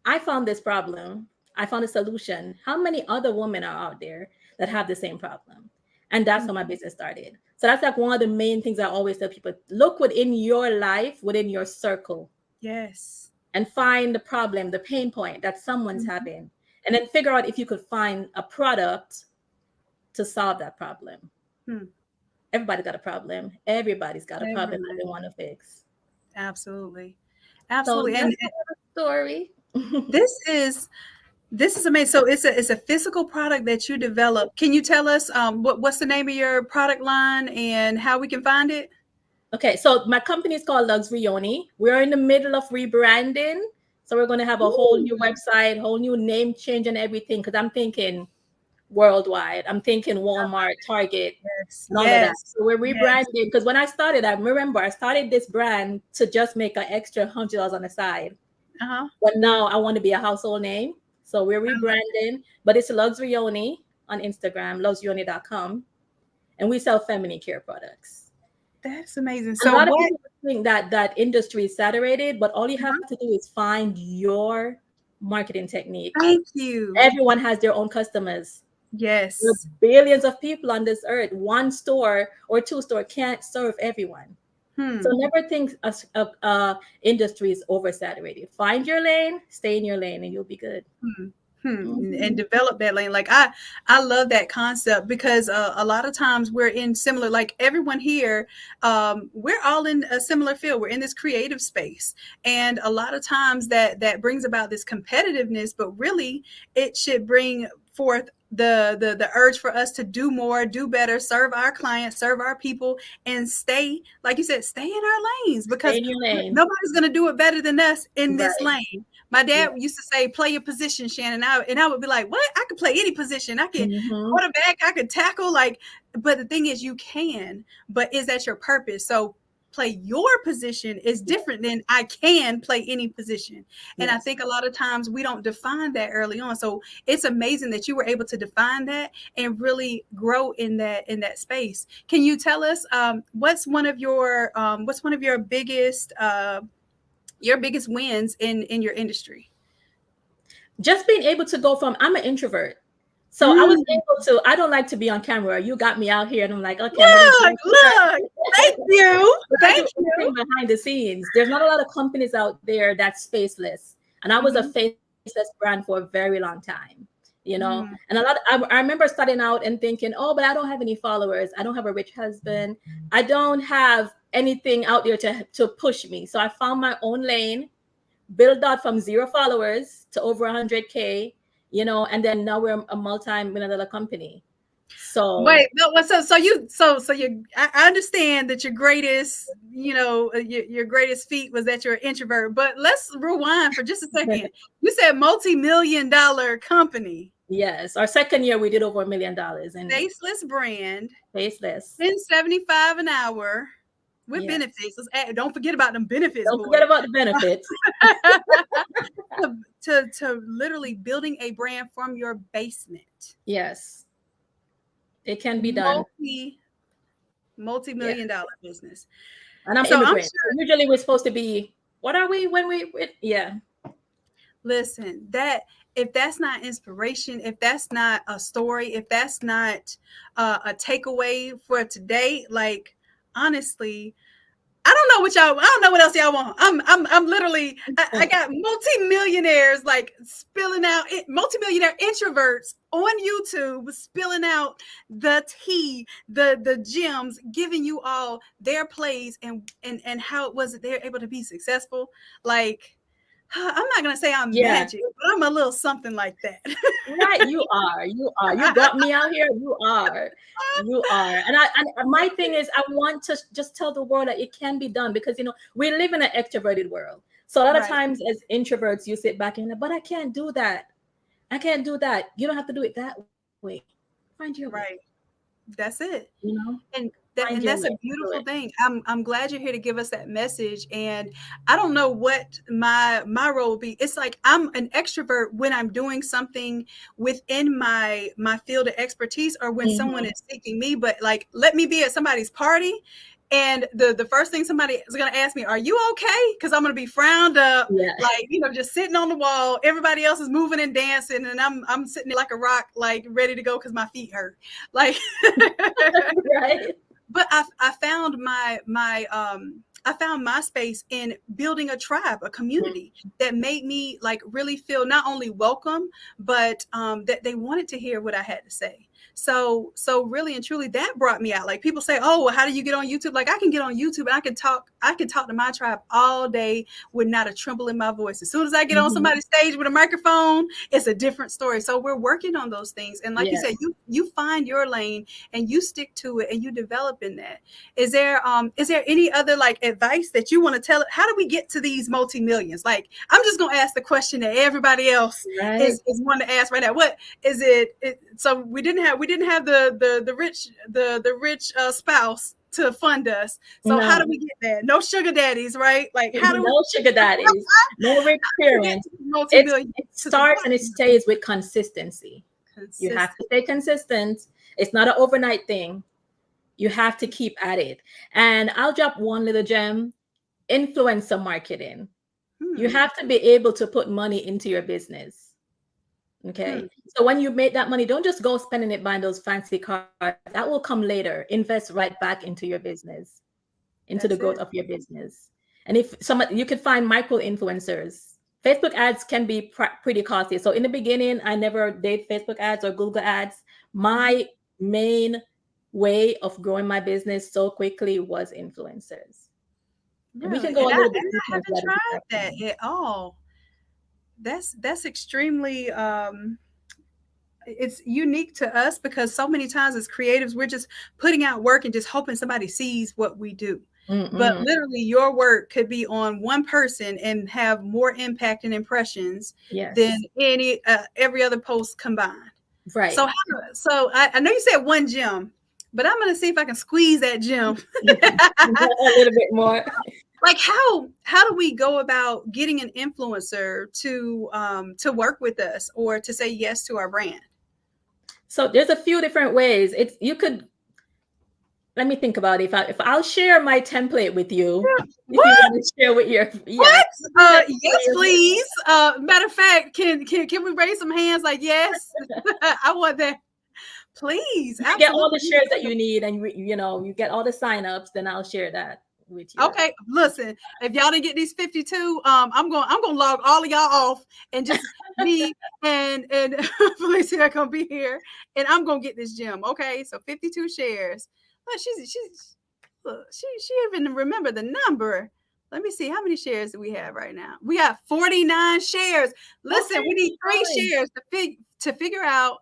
I found this problem. I found a solution. How many other women are out there that have the same problem? And that's how my business started. So that's like one of the main things I always tell people: look within your life, within your circle. Yes. And find the problem, the pain point that someone's having. And then figure out if you could find a product to solve that problem. Everybody got a problem. Everybody's got a problem that they want to fix. Absolutely. So and story. This is amazing. So it's a physical product that you developed. Can you tell us what's the name of your product line and how we can find it? Okay, so my company is called Luxury Yoni. We're in the middle of rebranding. So we're going to have a whole new website, whole new name change and everything, because I'm thinking worldwide. I'm thinking Walmart, Target, and all of that. So we're rebranding because when I started, I remember I started this brand to just make an extra $100 on the side. But now I want to be a household name. So we're rebranding, but it's Luxury Yoni on Instagram, luxuryyoni.com. And we sell feminine care products. That's amazing. So a lot of people think that industry is saturated, but all you have to do is find your marketing technique. Thank you. Everyone has their own customers. Yes. There's billions of people on this earth. One store or two store can't serve everyone. So never think industry is oversaturated. Find your lane, stay in your lane, and you'll be good. And develop that lane. Like I love that concept because a lot of times we're in similar, like everyone here, we're all in a similar field. We're in this creative space, and a lot of times that brings about this competitiveness, but really it should bring forth the urge for us to do more, do better, serve our clients, serve our people, and stay, like you said, stay in our lanes, because nobody's going to do it better than us in this lane. My dad used to say, play your position, Shanon. And I would be like, what? I could play any position. I could quarterback, I could tackle, but the thing is, you can, but is that your purpose? So play your position is different than I can play any position. And I think a lot of times we don't define that early on. So it's amazing that you were able to define that and really grow in that space. Can you tell us what's one of your biggest wins in your industry? Just being able to go from, I'm an introvert. So I was able to, I don't like to be on camera. You got me out here and I'm like, okay. Look, thank you. Thank you. Behind the scenes, there's not a lot of companies out there that's faceless. And I was a faceless brand for a very long time, and I remember starting out and thinking, oh, but I don't have any followers. I don't have a rich husband. I don't have anything out there to push me. So I found my own lane, built out from 0 followers to over 100K. And then now we're a multi-million-dollar company. So wait, no, so you I understand that your greatest, your greatest feat was that you're an introvert, but let's rewind for just a second. You said multi-million-dollar company. Yes, our second year we did over $1 million. And faceless brand. Faceless. $10.75 an hour. With benefits. Don't forget about them benefits. Don't forget about the benefits. to literally building a brand from your basement. Yes. It can be done. Multi-million-dollar business. And I'm immigrant. Sure. Usually we're supposed to be, what are we when we? Listen, that if that's not inspiration, if that's not a story, if that's not a takeaway for today, like honestly, I don't know what y'all. I don't know what else y'all want. I'm literally. I got multimillionaires like spilling out. Multimillionaire introverts on YouTube spilling out the tea, the gems, giving you all their plays and how it was that they're able to be successful. Like, I'm not gonna say I'm magic, but I'm a little something like that. Right, you are. You got me out here. You are. And my thing is, I want to just tell the world that it can be done, because we live in an extroverted world. So a lot of times as introverts, you sit back and, but I can't do that. I can't do that. You don't have to do it that way. Find your way. That's it. And Find that's your a way. beautiful thing. I'm glad you're here to give us that message. And I don't know what my role will be. It's like I'm an extrovert when I'm doing something within my field of expertise, or when someone is seeking me. But like, let me be at somebody's party, and the first thing somebody is going to ask me, are you okay? Because I'm going to be frowned up, like, just sitting on the wall. Everybody else is moving and dancing, and I'm sitting there like a rock, like ready to go because my feet hurt. Like, right. But I found I found my space in building a tribe, a community that made me like really feel not only welcome, but that they wanted to hear what I had to say. So really and truly, that brought me out. Like, people say, oh, well, how do you get on YouTube? Like, I can get on YouTube and I can talk to my tribe all day with not a tremble in my voice. As soon as I get on somebody's stage with a microphone, it's a different story. So we're working on those things. And like you said, you find your lane and you stick to it and you develop in that. Is there any other like advice that you want to tell? How do we get to these multi-millions? Like, I'm just going to ask the question that everybody else is wanting to ask right now. What is it? So we didn't have the rich spouse to fund us. So how do we get there? No sugar daddies, right? Like, how do no sugar daddies, no rich parents. It starts and it stays with consistency. You have to stay consistent. It's not an overnight thing. You have to keep at it. And I'll drop one little gem: influencer marketing. You have to be able to put money into your business. Okay. So when you make that money, don't just go spending it buying those fancy cars. That will come later. Invest right back into your business, into the growth of your business. And if you could find micro influencers. Facebook ads can be pretty costly. So in the beginning, I never did Facebook ads or Google ads. My main way of growing my business so quickly was influencers. Really? And we can go a little bit. I haven't tried that at all. That's extremely it's unique to us, because so many times as creatives, we're just putting out work and just hoping somebody sees what we do. But literally, your work could be on one person and have more impact and impressions than every other post combined. Right. So I know you said one gem, but I'm going to see if I can squeeze that gem a little bit more. Like, how do we go about getting an influencer to work with us or to say yes to our brand? So there's a few different ways. Let me think about it. If I'll share my template with you. If you want to share with your yes, please. Matter of fact, can we raise some hands? Like, yes, I want that. Please, you get all the shares that you need, and you get all the signups. Then I'll share that with you. Okay, listen. If y'all didn't get these 52, I'm gonna log all of y'all off, and just me and Felicia are gonna be here, and I'm gonna get this gem. Okay, so 52 shares. Look, she even remember the number. Let me see, how many shares do we have right now? We have 49 shares. Listen, we need 3 shares to figure out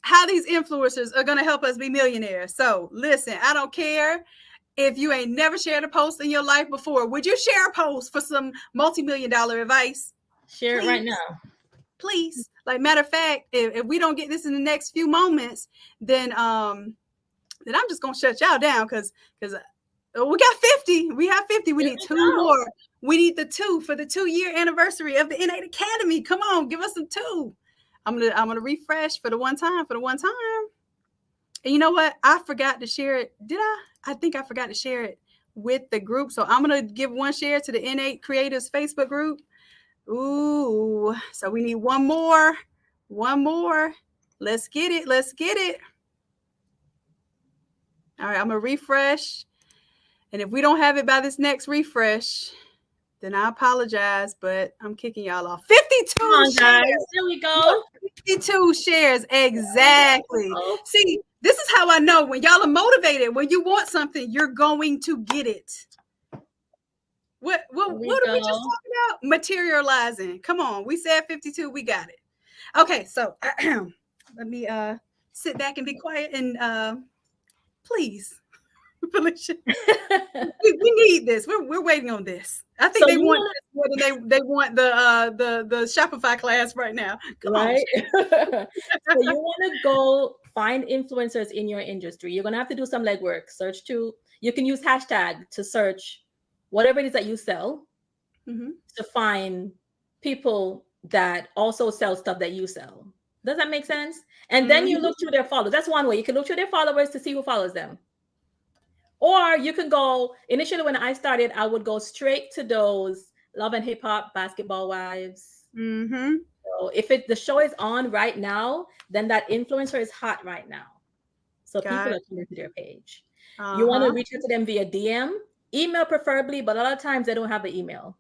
how these influencers are going to help us be millionaires. So listen, I don't care if you ain't never shared a post in your life before. Would you share a post for some multi-million-dollar advice? Share it right now. Please. Like, matter of fact, if we don't get this in the next few moments, then I'm just going to shut y'all down, because we got 50. We have 50. We need 2 more. We need the 2 for the 2-year anniversary of the Innate Academy. Come on, give us some 2. I'm gonna refresh for the one time. And you know what? I forgot to share it. Did I? I think I forgot to share it with the group. So I'm gonna give one share to the Innate Creatives Facebook group. Ooh, so we need one more. One more. Let's get it. Let's get it. All right, I'm going to refresh. And if we don't have it by this next refresh, then I apologize, but I'm kicking y'all off. 52 Come on, shares. guys. There we go. 52 shares. Exactly. Oh. See, this is how I know when y'all are motivated. When you want something, you're going to get it. What did we just talk about? Materializing. Come on. We said 52. We got it. Okay, so let me sit back and be quiet and please, Felicia. we need this. We're waiting on this. I think they want this more than they want the Shopify class right now. Come on. So you want to go find influencers in your industry. You're gonna have to do some legwork. You can use hashtag to search whatever it is that you sell to find people that also sell stuff that you sell. Does that make sense? And then you look through their followers. That's one way. You can look through their followers to see who follows them. Or you can go, initially when I started, I would go straight to those Love and Hip Hop Basketball Wives. So if the show is on right now, then that influencer is hot right now. So people are coming to their page. You want to reach out to them via DM, email preferably, but a lot of times they don't have an email.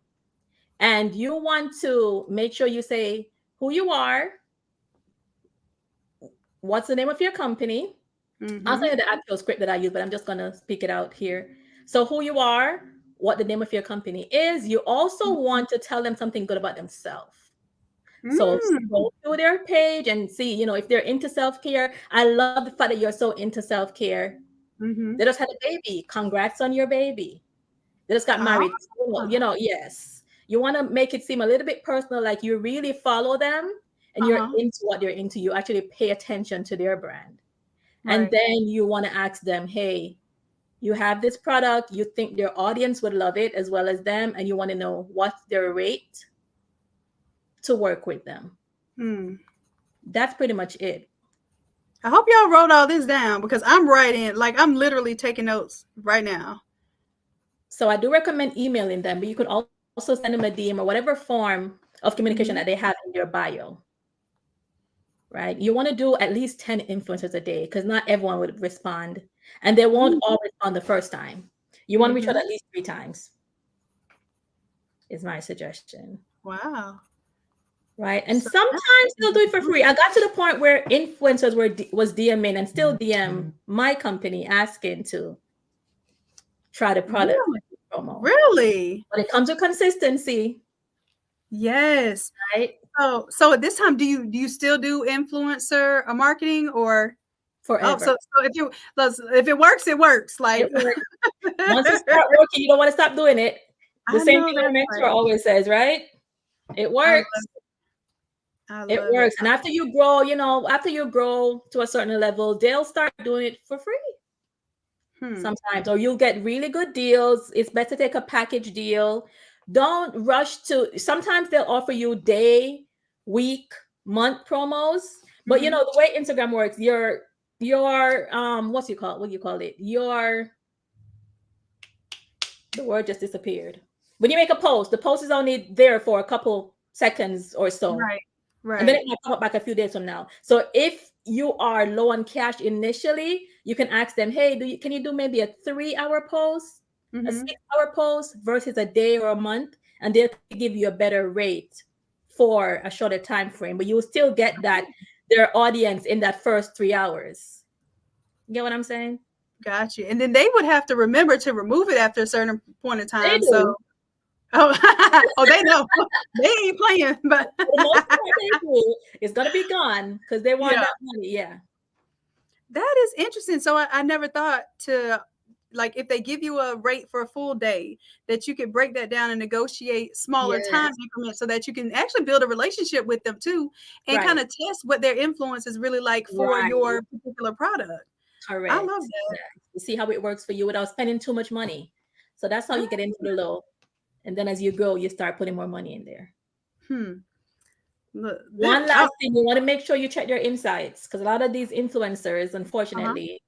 And you want to make sure you say who you are, what's the name of your company. I'll send you the actual script that I use, but I'm just going to speak it out here. So who you are, what the name of your company is. You also want to tell them something good about themselves. So go through their page and see, if they're into self-care. I love the fact that you're so into self-care. They just had a baby. Congrats on your baby. They just got married. Yes. You want to make it seem a little bit personal, like you really follow them and you're into what they're into. You actually pay attention to their brand. And then you want to ask them, hey, you have this product, you think their audience would love it as well as them, and you want to know what's their rate to work with them. That's pretty much it. I hope y'all wrote all this down because I'm writing, I'm literally taking notes right now. So I do recommend emailing them, but you could also send them a DM or whatever form of communication that they have in their bio. Right? You want to do at least 10 influencers a day because not everyone would respond and they won't all respond the first time. You want to reach out at least 3 times is my suggestion. Wow. Right. And sometimes they'll do it for free. I got to the point where influencers was DMing and still DM my company asking to try the product promo. Really? But it comes with consistency. Yes. Right. So at this time, do you still do influencer marketing or forever? So if it works, it works. It works. Once it starts working, you don't want to stop doing it. The same thing our mentor always says, right? It works. It works. And after you grow, to a certain level, they'll start doing it for free. Sometimes, or you'll get really good deals. It's better to take a package deal. Don't rush sometimes they'll offer you day, week, month promos. But the way Instagram works, your what do you call it? The word just disappeared. When you make a post, the post is only there for a couple seconds or so. Right. And then it might come up back a few days from now. So if you are low on cash initially, you can ask them, hey, can you do maybe a 3-hour post, a 6-hour post versus a day or a month? And they'll give you a better rate for a shorter time frame, but you will still get their audience in that first 3 hours. You get what I'm saying? Got you. And then they would have to remember to remove it after a certain point of time. They know. They ain't playing, but for the most part, they do. It's gonna be gone because they want that money. Yeah. That is interesting. So I never thought to if they give you a rate for a full day, that you could break that down and negotiate smaller time increments so that you can actually build a relationship with them too and kind of test what their influence is really like for your particular product. Correct. I love that. You see how it works for you without spending too much money. So that's how you get into the low. And then as you go, you start putting more money in there. One last thing, you want to make sure you check their insights because a lot of these influencers, unfortunately,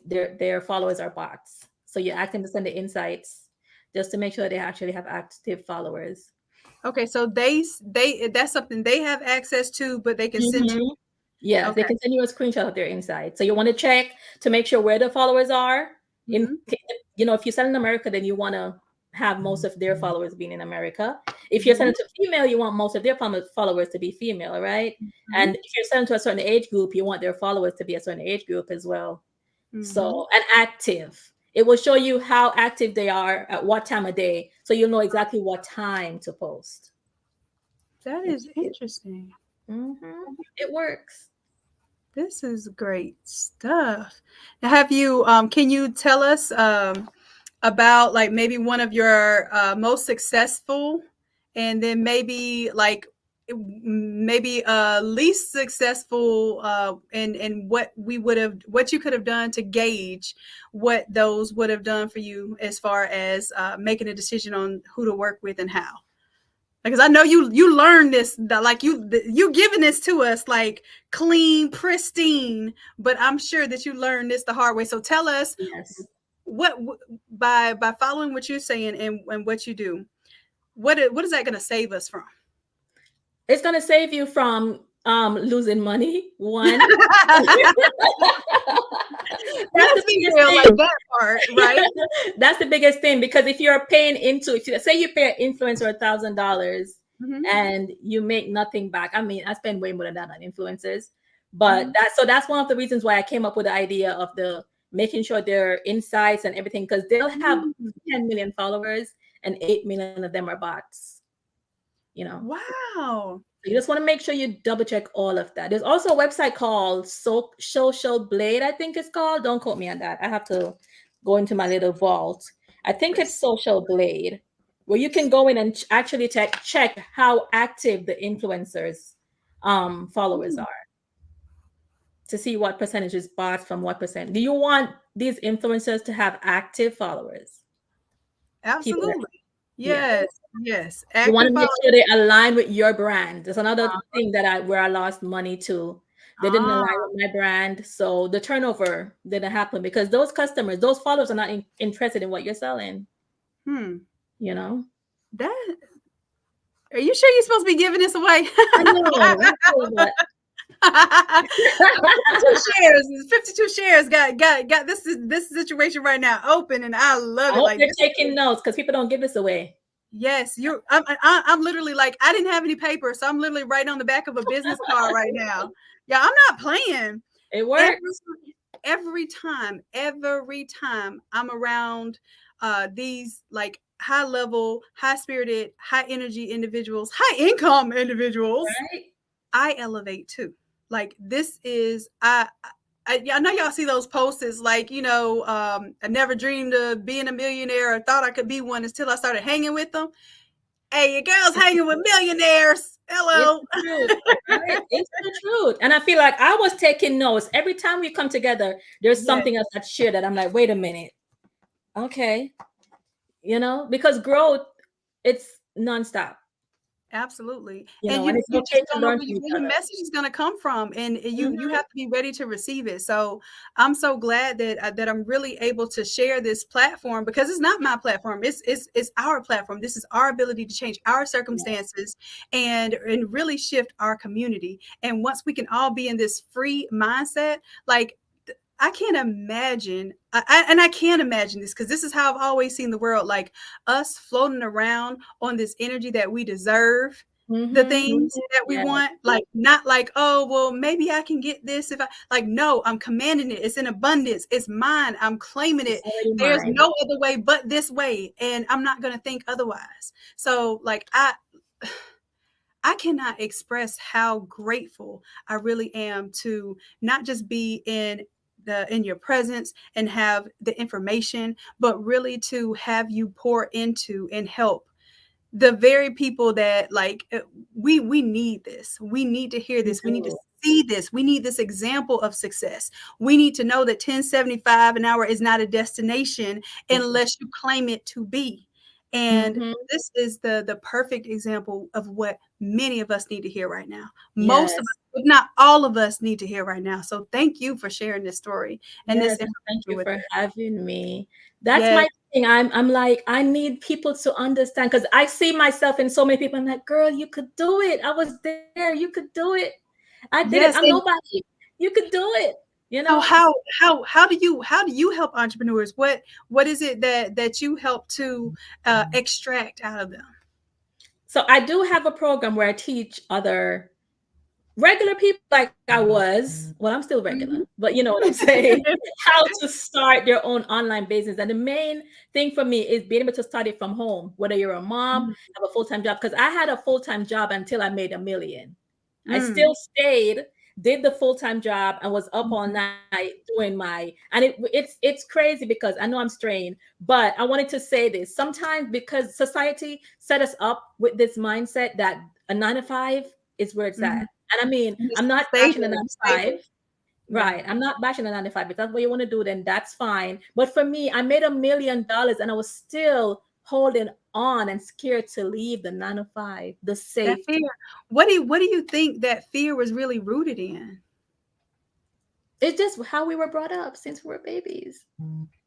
their followers are bots. So you ask them to send the insights just to make sure they actually have active followers. Okay, so that's something they have access to, but they can send to. Yes, they Okay. can send you a screenshot of their insights. So you want to check to make sure where the followers are. In Mhm. if you sell in America, then you want to have most of their followers being in America. If you're Mhm. selling to female, you want most of their followers to be female, right? Mhm. And if you're selling to a certain age group, you want their followers to be a certain age group as well. Mhm. So, and active. It will show you how active they are at what time of day, so you'll know exactly what time to post. That is interesting. It works. This is great stuff. Now, can you tell us about like maybe one of your most successful, and then maybe least successful, and what you could have done to gauge what those would have done for you as far as making a decision on who to work with and how? Because I know you learned this, like you giving this to us like clean, pristine, but I'm sure that you learned this the hard way. So tell us Yes. what by following what you're saying and what you do, what is that going to save us from? It's going to save you from losing money. One. That's the biggest Real, thing. like that part, right? That's the biggest thing, because if you're paying into, if you say you pay an influencer $1,000 and you make nothing back. I mean, I spend way more than that on influencers, but that's one of the reasons why I came up with the idea of the making sure their insights and everything, because they'll have 10 million followers and 8 million of them are bots. Wow. You just want to make sure you double check all of that. There's also a website called Social Blade, I think it's called. Don't quote me on that. I have to go into my little vault. I think it's Social Blade, where you can go in and actually check how active the influencers followers are, to see what percentage is bots from what percent. Do you want these influencers to have active followers? Absolutely. Yeah. Yes. You want Active to make followers. sure they align with your brand. That's another thing where I lost money too. They didn't align with my brand, so the turnover didn't happen because those customers, those followers, are not interested in what you're selling. That, are you sure you're supposed to be giving this away? I know, but 52 shares got this situation right now open, and I love I it. hope Like they're taking notes, because people don't give this away. Yes, I'm literally like, I didn't have any paper, so I'm literally writing on the back of a business card right now. Yeah, I'm not playing. It works. Every time I'm around these like high level, high spirited, high energy individuals, high income individuals, right? I elevate too. Like this is I know y'all see those posts like, I never dreamed of being a millionaire or thought I could be one until I started hanging with them. Hey, your girl's hanging with millionaires. Hello. It's the truth. Right? It's the truth. And I feel like I was taking notes. Every time we come together, there's something else that's shared that I'm like, wait a minute. Okay. Because growth, it's nonstop. Absolutely. And you it's just okay to don't know learn where from each your other. message is going to come from, and you have to be ready to receive it. So I'm so glad that I'm really able to share this platform, because it's not my platform. It's our platform. This is our ability to change our circumstances and really shift our community. And once we can all be in this free mindset, like I can't imagine, I can't imagine this, because this is how I've always seen the world, like us floating around on this energy that we deserve, the things that we want, like not like, oh, well, maybe I can get this if I, like, no, I'm commanding it. It's in abundance. It's mine. I'm claiming it. There's no other way but this way. And I'm not going to think otherwise. So like, I cannot express how grateful I really am to not just be in your presence and have the information, but really to have you pour into and help the very people that like we need this. We need to hear this. We need to see this. We need this example of success. We need to know that 1075 an hour is not a destination unless you claim it to be. And this is the perfect example of what many of us need to hear right now. Most of us if not all of us need to hear right now. So thank you for sharing this story and Yes, this thank you with for us. having me. That's Yes. my thing. I'm like, I need people to understand, because I see myself in so many people. I'm like, girl, you could do it. I was there. You could do it. I did it. Yes, I'm and nobody. You could do it. You so know? how do you help entrepreneurs? What is it that you help to extract out of them? So I do have a program where I teach other regular people like I was. Well, I'm still regular, but you know what I'm saying? How to start their own online business. And the main thing for me is being able to start it from home, whether you're a mom, have a full-time job. Because I had a full-time job until I made $1 million. I still stayed, did the full-time job, and was up all night doing my, and it's crazy because I know I'm strained, but I wanted to say this. Sometimes because society set us up with this mindset that a 9 to 5 is where it's at. And I mean, I'm not bashing the 9 to 5. Right. I'm not bashing the 9 to 5. If that's what you want to do, then that's fine. But for me, I made $1 million and I was still holding on and scared to leave the 9 to 5, the That safety. fear. What do you think that fear was really rooted in? It's just how we were brought up since we were babies.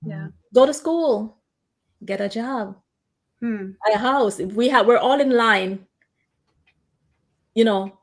Yeah. Go to school, get a job, Hmm. buy a house. We're all in line, you know,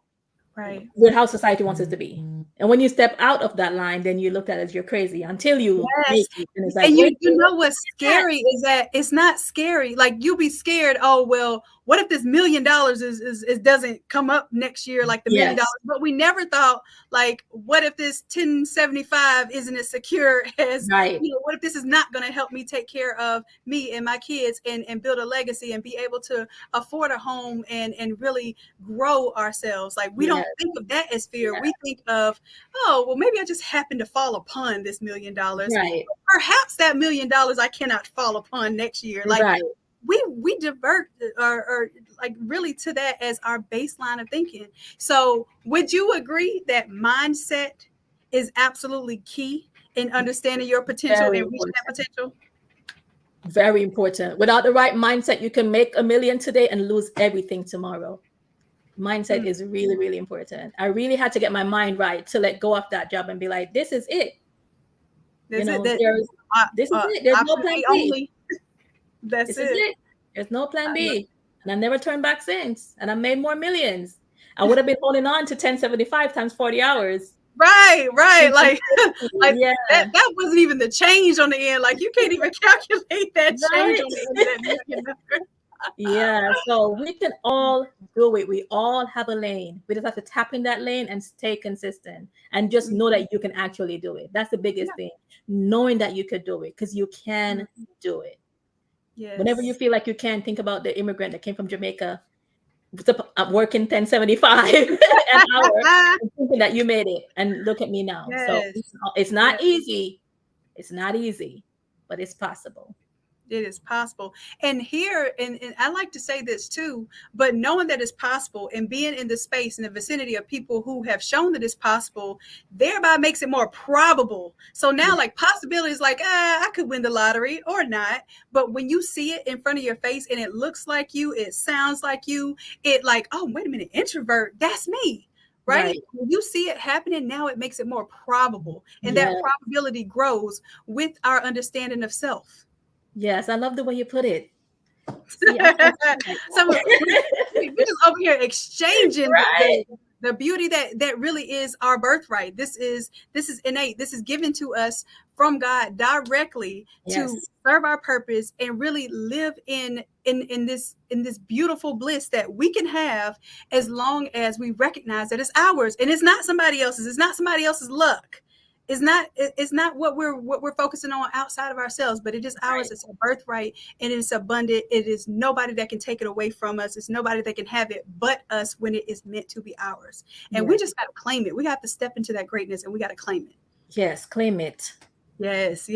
Right. with how society wants us to be. And when you step out of that line, then you looked at as you're crazy until you Yes. make it. And it's like, And wait, you know what's scary is that it's not scary. Like you'll be scared. Oh, well, what if this $1 million is doesn't come up next year like the $1 million? But we never thought, like, what if this 1075 isn't as secure as, you know, what if this is not going to help me take care of me and my kids and build a legacy and be able to afford a home and really grow ourselves? Like we don't think of that as fear. We think of, oh, well, maybe I just happened to fall upon this $1 million. Right. Perhaps that $1 million I cannot fall upon next year. Like we divert or like really to that as our baseline of thinking. So would you agree that mindset is absolutely key in understanding your potential and reaching that potential? Very important. Without the right mindset, you can make $1 million today and lose everything tomorrow. Mindset is really, really important. I really had to get my mind right to let go of that job and be like, this is it. This is it. There's no plan B. This is it. There's no plan B. And I've never turned back since. And I made more millions. I would have been holding on to 1075 times 40 hours. Right. Like that wasn't even the change on the end. Like you can't even calculate that change on the end of that $1 million. So we can all do it. We all have a lane. We just have to tap in that lane and stay consistent and just know that you can actually do it. That's the biggest thing. Knowing that you could do it, because you can do it. Yes. Whenever you feel like you can, think about the immigrant that came from Jamaica, working 1075 an hour, and thinking that you made it. And look at me now. So it's not easy. It's not easy, but it's possible. It is possible. And here, and I like to say this too, but knowing that it's possible and being in the space in the vicinity of people who have shown that it's possible, thereby makes it more probable. So now like possibilities like, I could win the lottery or not. But when you see it in front of your face and it looks like you, it sounds like you, it like, oh, wait a minute, introvert, that's me. Right? When you see it happening now, it makes it more probable. And that probability grows with our understanding of self. Yes, I love the way you put it. See, so we're just over here exchanging the beauty that really is our birthright. This is innate. This is given to us from God directly to serve our purpose and really live in this beautiful bliss that we can have as long as we recognize that it's ours and it's not somebody else's. It's not somebody else's luck. It's not what we're focusing on outside of ourselves, but it is ours. It's a birthright and it's abundant. It is nobody that can take it away from us. It's nobody that can have it but us when it is meant to be ours. And we just got to claim it. We have to step into that greatness and we got to claim it. Yes, claim it. Yes.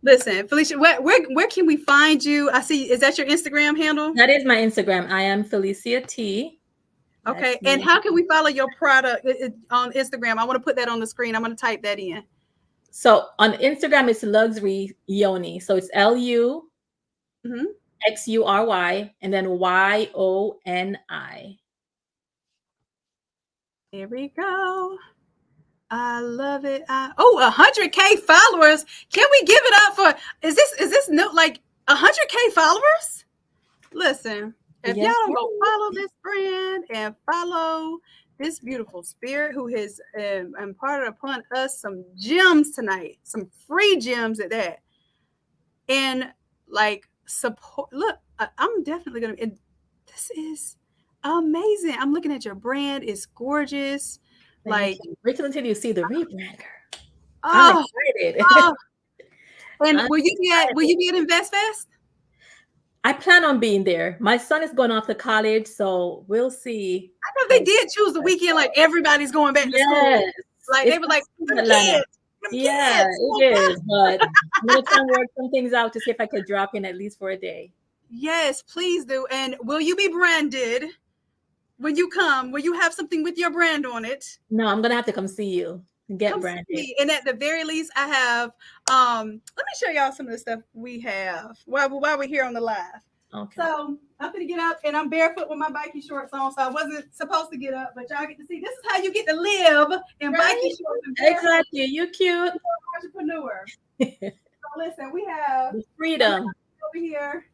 Listen, Felicia, where can we find you? I see. Is that your Instagram handle? That is my Instagram. I am Felicia T. Okay. And how can we follow your product on Instagram? I want to put that on the screen. I'm going to type that in. So on Instagram, it's Luxury Yoni. So it's LUXURY and then YONI. Here we go. I love it. 100K followers. Can we give it up for? Is this no like 100K followers? Listen, if Yes, y'all don't go follow this brand and follow this beautiful spirit who has imparted upon us some gems tonight, some free gems at that, and like support. Look, I'm definitely gonna. This is amazing. I'm looking at your brand. It's gorgeous. Thank you. Wait until you see the rebrander. I'm Oh, excited. oh. And will you be at Invest Fest? I plan on being there. My son is going off to college, so we'll see. I know they did choose the weekend like everybody's going back to school. Like they were like, kids. Yeah, it is. But I'm gonna try and work some things out to see if I could drop in at least for a day. Yes, please do. And will you be branded when you come? Will you have something with your brand on it? No, I'm gonna have to come see you and get branded. And at the very least, I have let me show y'all some of the stuff we have while we're here on the live. Okay. So I'm gonna get up and I'm barefoot with my bikie shorts on. So I wasn't supposed to get up, but y'all get to see this is how you get to live in bikie shorts. And exactly. You cute. Entrepreneur. So listen, we have the freedom over here.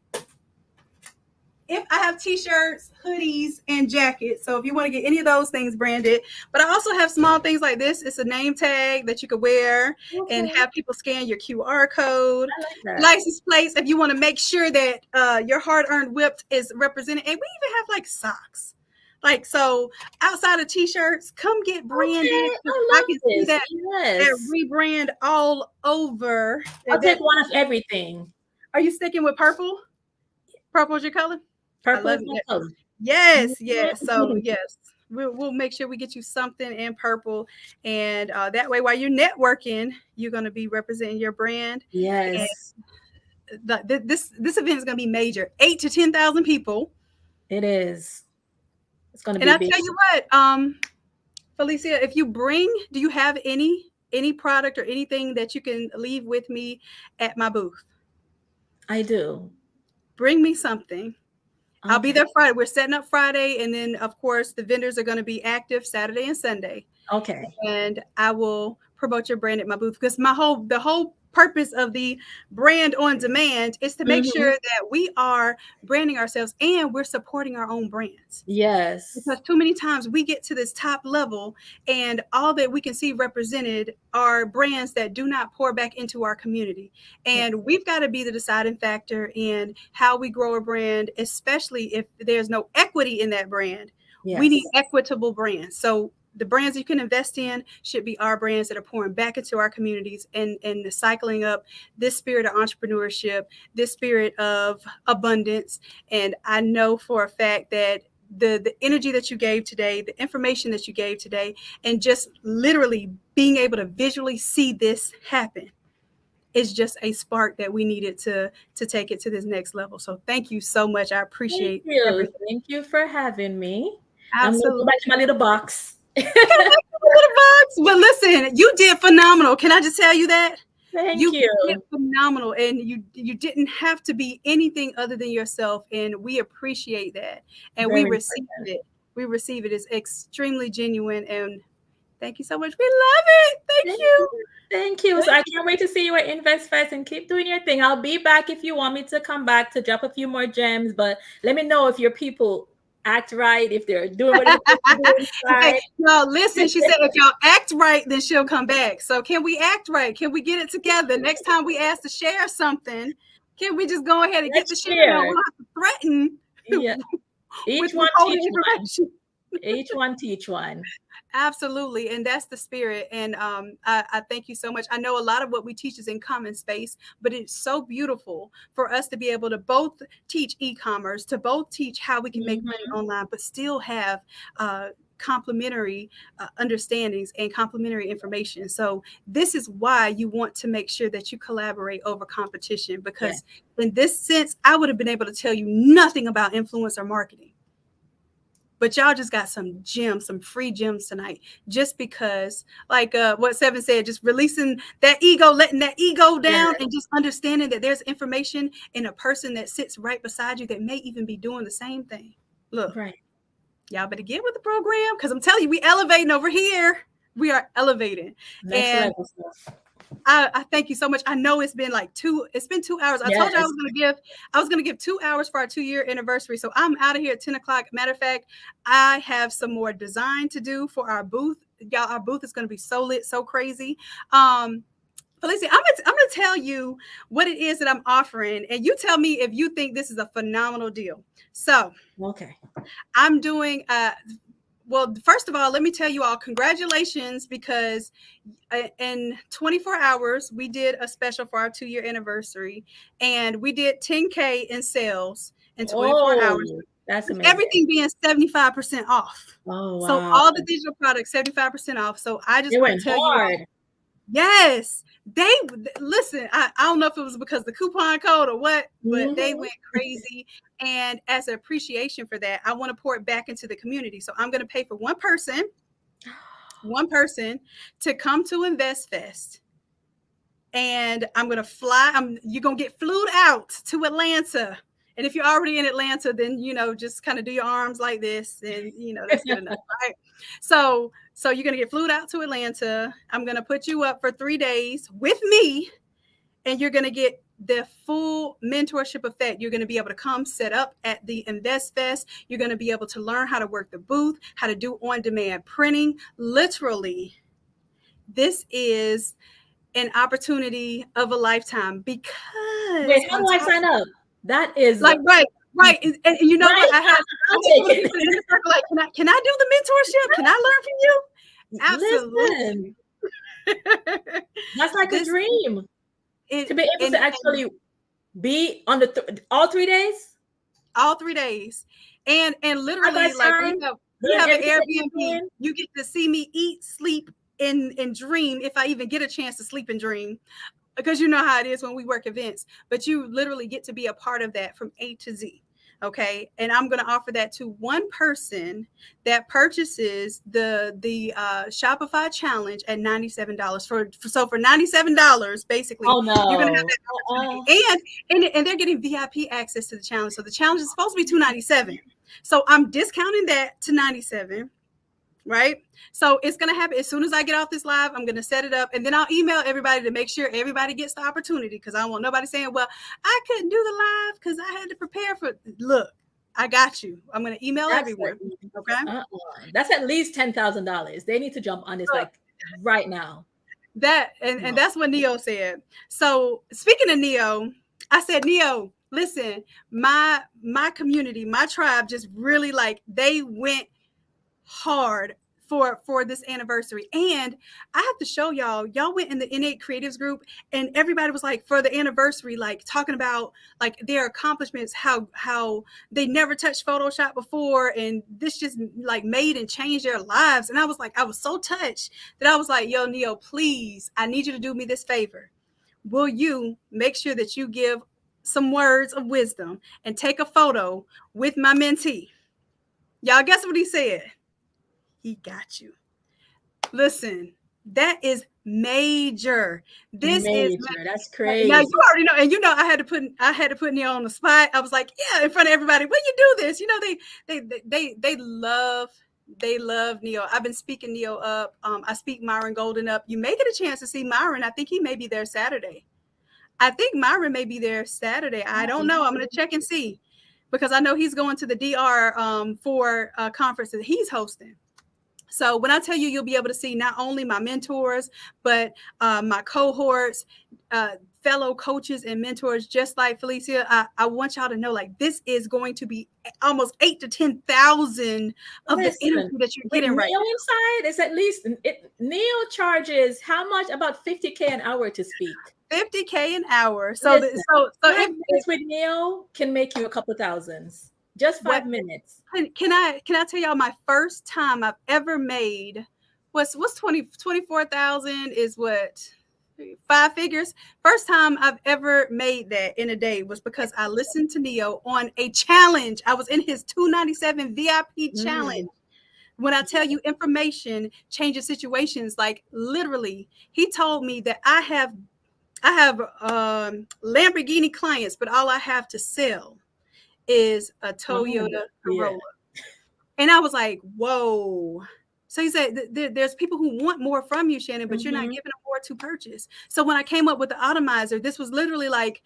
If I have t-shirts, hoodies, and jackets. So if you want to get any of those things branded, but I also have small things like this. It's a name tag that you could wear and have people scan your QR code. I like that. License plates if you want to make sure that your hard-earned whip is represented. And we even have like socks. Like, so outside of t-shirts, come get branded. I can see that rebrand all over. I'll take one of everything. Are you sticking with purple? Purple is your color? Purple is my color. Yes. So yes, we'll make sure we get you something in purple, and that way, while you're networking, you're going to be representing your brand. Yes. This event is going to be major. 8,000 to 10,000 people. It is. It's going to be. And I tell you what, Felicia, if you bring, do you have any product or anything that you can leave with me at my booth? I do. Bring me something. Okay. I'll be there Friday. We're setting up Friday. And then, of course, the vendors are going to be active Saturday and Sunday. Okay. And I will promote your brand at my booth because the whole purpose of the brand on demand is to make sure that we are branding ourselves and we're supporting our own brands. Yes. Because too many times we get to this top level and all that we can see represented are brands that do not pour back into our community. And we've got to be the deciding factor in how we grow a brand, especially if there's no equity in that brand. Yes. We need equitable brands. So the brands you can invest in should be our brands that are pouring back into our communities and cycling up this spirit of entrepreneurship, this spirit of abundance. And I know for a fact that the energy that you gave today, the information that you gave today, and just literally being able to visually see this happen is just a spark that we needed to take it to this next level. So thank you so much. I appreciate it. Thank you for having me. Absolutely. I'm going to go back to my little box. But listen, you did phenomenal. Can I just tell you that? Thank you. Did phenomenal, and you didn't have to be anything other than yourself, and we appreciate that. And we receive it. We receive it. It's extremely genuine, and thank you so much. We love it. Thank you. Thank you. So I can't wait to see you at Invest Fest and keep doing your thing. I'll be back if you want me to come back to drop a few more gems, but let me know if your people act right, if they're doing what they're supposed to do. Okay. No, listen, she said if y'all act right, then she'll come back. So can we act right? Can we get it together? Next time we ask to share something, can we just go ahead and get the share? We don't have to threaten. Yeah. Each one teach one. Absolutely. And that's the spirit. And I thank you so much. I know a lot of what we teach is in common space, but it's so beautiful for us to be able to both teach e-commerce, to both teach how we can make money online, but still have complementary understandings and complementary information. So this is why you want to make sure that you collaborate over competition, because in this sense, I would have been able to tell you nothing about influencer marketing. But y'all just got some gems, some free gems tonight, just because, like what Seven said, just releasing that ego, letting that ego down, and just understanding that there's information in a person that sits right beside you that may even be doing the same thing. Look, Y'all better get with the program because I'm telling you, we elevating over here. We are elevating. Next And level stuff. I thank you so much. I know it's been 2 hours. I told you I was gonna give 2 hours for our 2-year anniversary. So I'm out of here at 10 o'clock. Matter of fact, I have some more design to do for our booth. Y'all, our booth is gonna be so lit, so crazy. Felicia, I'm gonna tell you what it is that I'm offering, and you tell me if you think this is a phenomenal deal. So Okay. I'm doing well, first of all, let me tell you all congratulations, because in 24 hours, we did a special for our 2-year anniversary, and we did 10K in sales in 24 hours. That's amazing. Everything being 75% off. Oh, wow. So all the digital products, 75% off. So I just want to tell you, yes, they listen. I don't know if it was because the coupon code or what, but they went crazy. And as an appreciation for that, I want to pour it back into the community. So I'm going to pay for one person to come to Invest Fest. And I'm going to fly. You're going to get flew out to Atlanta. And if you're already in Atlanta, then, just kind of do your arms like this, and, that's good enough, right? So you're going to get flew out to Atlanta. I'm going to put you up for 3 days with me, and you're going to get the full mentorship effect. You're going to be able to come set up at the Invest Fest. You're going to be able to learn how to work the booth, how to do on-demand printing. Literally, this is an opportunity of a lifetime, because wait, how do I sign up? That is right. And you know what? I have it. Like, can I do the mentorship? Can I learn from you? Absolutely. That's like a dream. To be able to actually be on all 3 days? All 3 days. And literally, like, we have an Airbnb. You get to see me eat, sleep, and dream, if I even get a chance to sleep and dream, because you know how it is when we work events. But you literally get to be a part of that from A to Z. Okay. And I'm going to offer that to one person that purchases the Shopify challenge at $97. For $97, basically, oh, no. You're going to have that opportunity. And they're getting VIP access to the challenge. So the challenge is supposed to be $297. So I'm discounting that to $97. Right. So it's going to happen as soon as I get off this live. I'm going to set it up, and then I'll email everybody to make sure everybody gets the opportunity, because I don't want nobody saying, well, I couldn't do the live because I had to prepare for. Look, I got you. I'm going to email everyone. Okay. That's at least $10,000. They need to jump on this right now. And that's what Neo said. So speaking of Neo, I said, Neo, listen, my community, my tribe just really they went hard for this anniversary. And I have to show y'all went in the Innate Creatives group, and everybody was for the anniversary, talking about their accomplishments, how they never touched Photoshop before, and this just made and changed their lives. And I was so touched that I was like, yo, Neo, please, I need you to do me this favor. Will you make sure that you give some words of wisdom and take a photo with my mentee? Y'all guess what he said? He got you. Listen, that is major. This is major. That's crazy. Now you already know, and I had to put Neo on the spot. I was like, yeah, in front of everybody. When you do this, they love Neo. I've been speaking Neo up. I speak Myron Golden up. You may get a chance to see Myron. I think he may be there Saturday. I don't know. I'm going to check and see, because I know he's going to the DR for a conference that he's hosting. So when I tell you, you'll be able to see not only my mentors, but my cohorts, fellow coaches and mentors, just like Felicia. I want y'all to know, this is going to be almost 8,000 to 10,000 of the energy that you're getting right now. Inside, it's at least Neo charges how much? About $50K an hour to speak. $50K an hour. So if with Neo can make you a couple thousands. Just 5 minutes. Can I tell y'all my first time I've ever made what's 24,000 is what, 5 figures. First time I've ever made that in a day was because I listened to Neo on a challenge. I was in his $297 VIP challenge. When I tell you information changes situations, literally, he told me that I have Lamborghini clients, but all I have to sell is a Toyota Corolla. And I was like, whoa. So he said, there's people who want more from you, Shanon, but you're not giving them more to purchase. So when I came up with the Automizer, this was literally like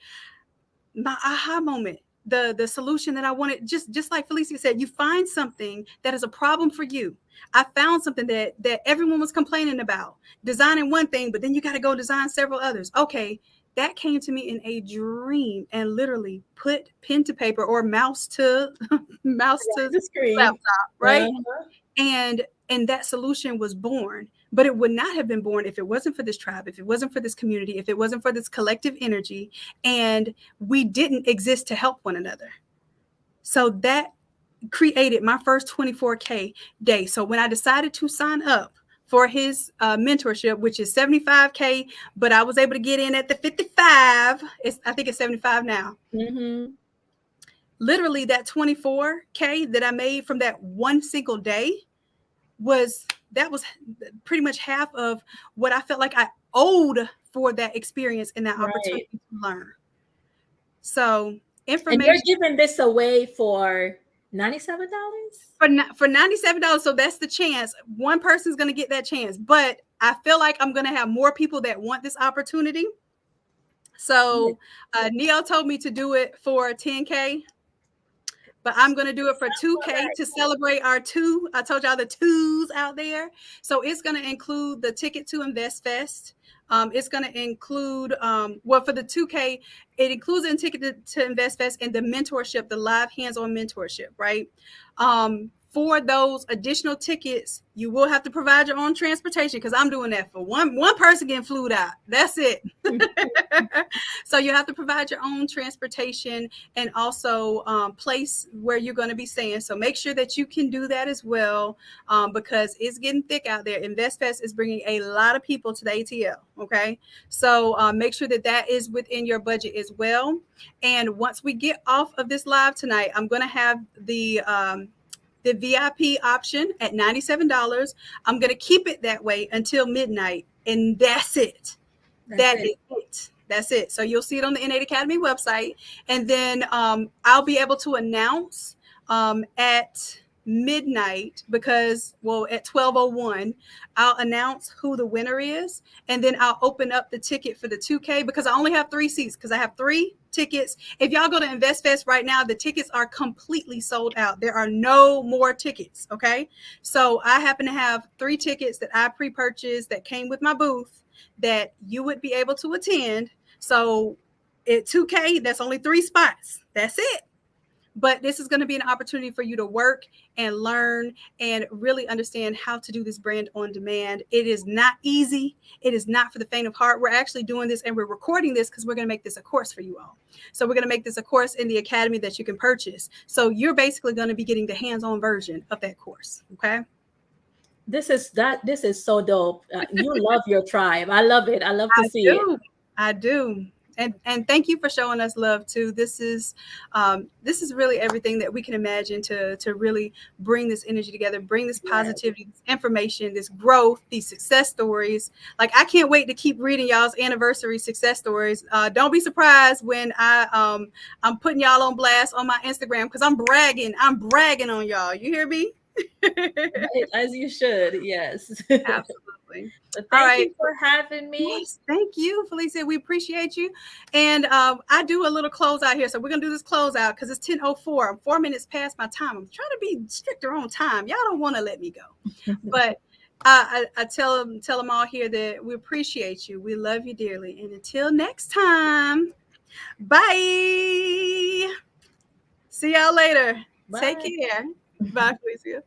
my aha moment. The solution that I wanted, just like Felicia said, you find something that is a problem for you. I found something that everyone was complaining about, designing one thing, but then you got to go design several others. Okay, that came to me in a dream, and literally put pen to paper or mouse to the screen, laptop, right? And that solution was born. But it would not have been born if it wasn't for this tribe, if it wasn't for this community, if it wasn't for this collective energy, and we didn't exist to help one another. So that created my first 24K day. So when I decided to sign up for his mentorship, which is 75K, but I was able to get in at the 55. I think it's 75 now. Literally that 24K that I made from that one single day was pretty much half of what I felt like I owed for that experience and that opportunity to learn. So information. And you're giving this away for $97? For $97. So that's the chance. One person's going to get that chance. But I feel like I'm going to have more people that want this opportunity. So Neo told me to do it for 10K. But I'm going to do it for 2K to celebrate our two. I told y'all the twos out there. So it's going to include the ticket to Invest Fest. It's going to include, for the 2K, it includes a ticket to Invest Fest and the mentorship, the live hands-on mentorship, right? For those additional tickets, you will have to provide your own transportation, because I'm doing that for one person getting flued out. That's it. So you have to provide your own transportation and also place where you're going to be staying. So make sure that you can do that as well, because it's getting thick out there. InvestFest is bringing a lot of people to the ATL. Okay. So make sure that is within your budget as well. And once we get off of this live tonight, I'm going to have the VIP option at $97. I'm going to keep it that way until midnight. And that's it. That's it. So you'll see it on the N8 Academy website. And then I'll be able to announce at midnight, because at 12:01 I'll announce who the winner is, and then I'll open up the ticket for the 2K, because I only have 3 seats, because I have 3 tickets. If y'all go to InvestFest right now, the tickets are completely sold out. There are no more tickets. Okay, so I happen to have 3 tickets that I pre-purchased that came with my booth that you would be able to attend. So at 2K, that's only 3 spots. That's it. But this is going to be an opportunity for you to work and learn and really understand how to do this brand on demand. It is not easy. It is not for the faint of heart. We're actually doing this and we're recording this because we're going to make this a course for you all. So we're going to make this a course in the academy that you can purchase. So you're basically going to be getting the hands-on version of that course. Okay. This is so dope. You love your tribe. I love it. I love to see it. I do. And thank you for showing us love too. This is really everything that we can imagine to really bring this energy together, bring this positivity, this information, this growth, these success stories. Like, I can't wait to keep reading y'all's anniversary success stories. Don't be surprised when I'm putting y'all on blast on my Instagram, because I'm bragging on y'all. You hear me? As you should. Yes. Absolutely. So thank you for having me. Yes, thank you, Felicia. We appreciate you. And I do a little close out here. So we're going to do this close out because it's 10:04. I'm 4 minutes past my time. I'm trying to be stricter on time. Y'all don't want to let me go. But I tell them all here that we appreciate you. We love you dearly. And until next time, bye. See y'all later. Bye. Take care. Bye, Felicia.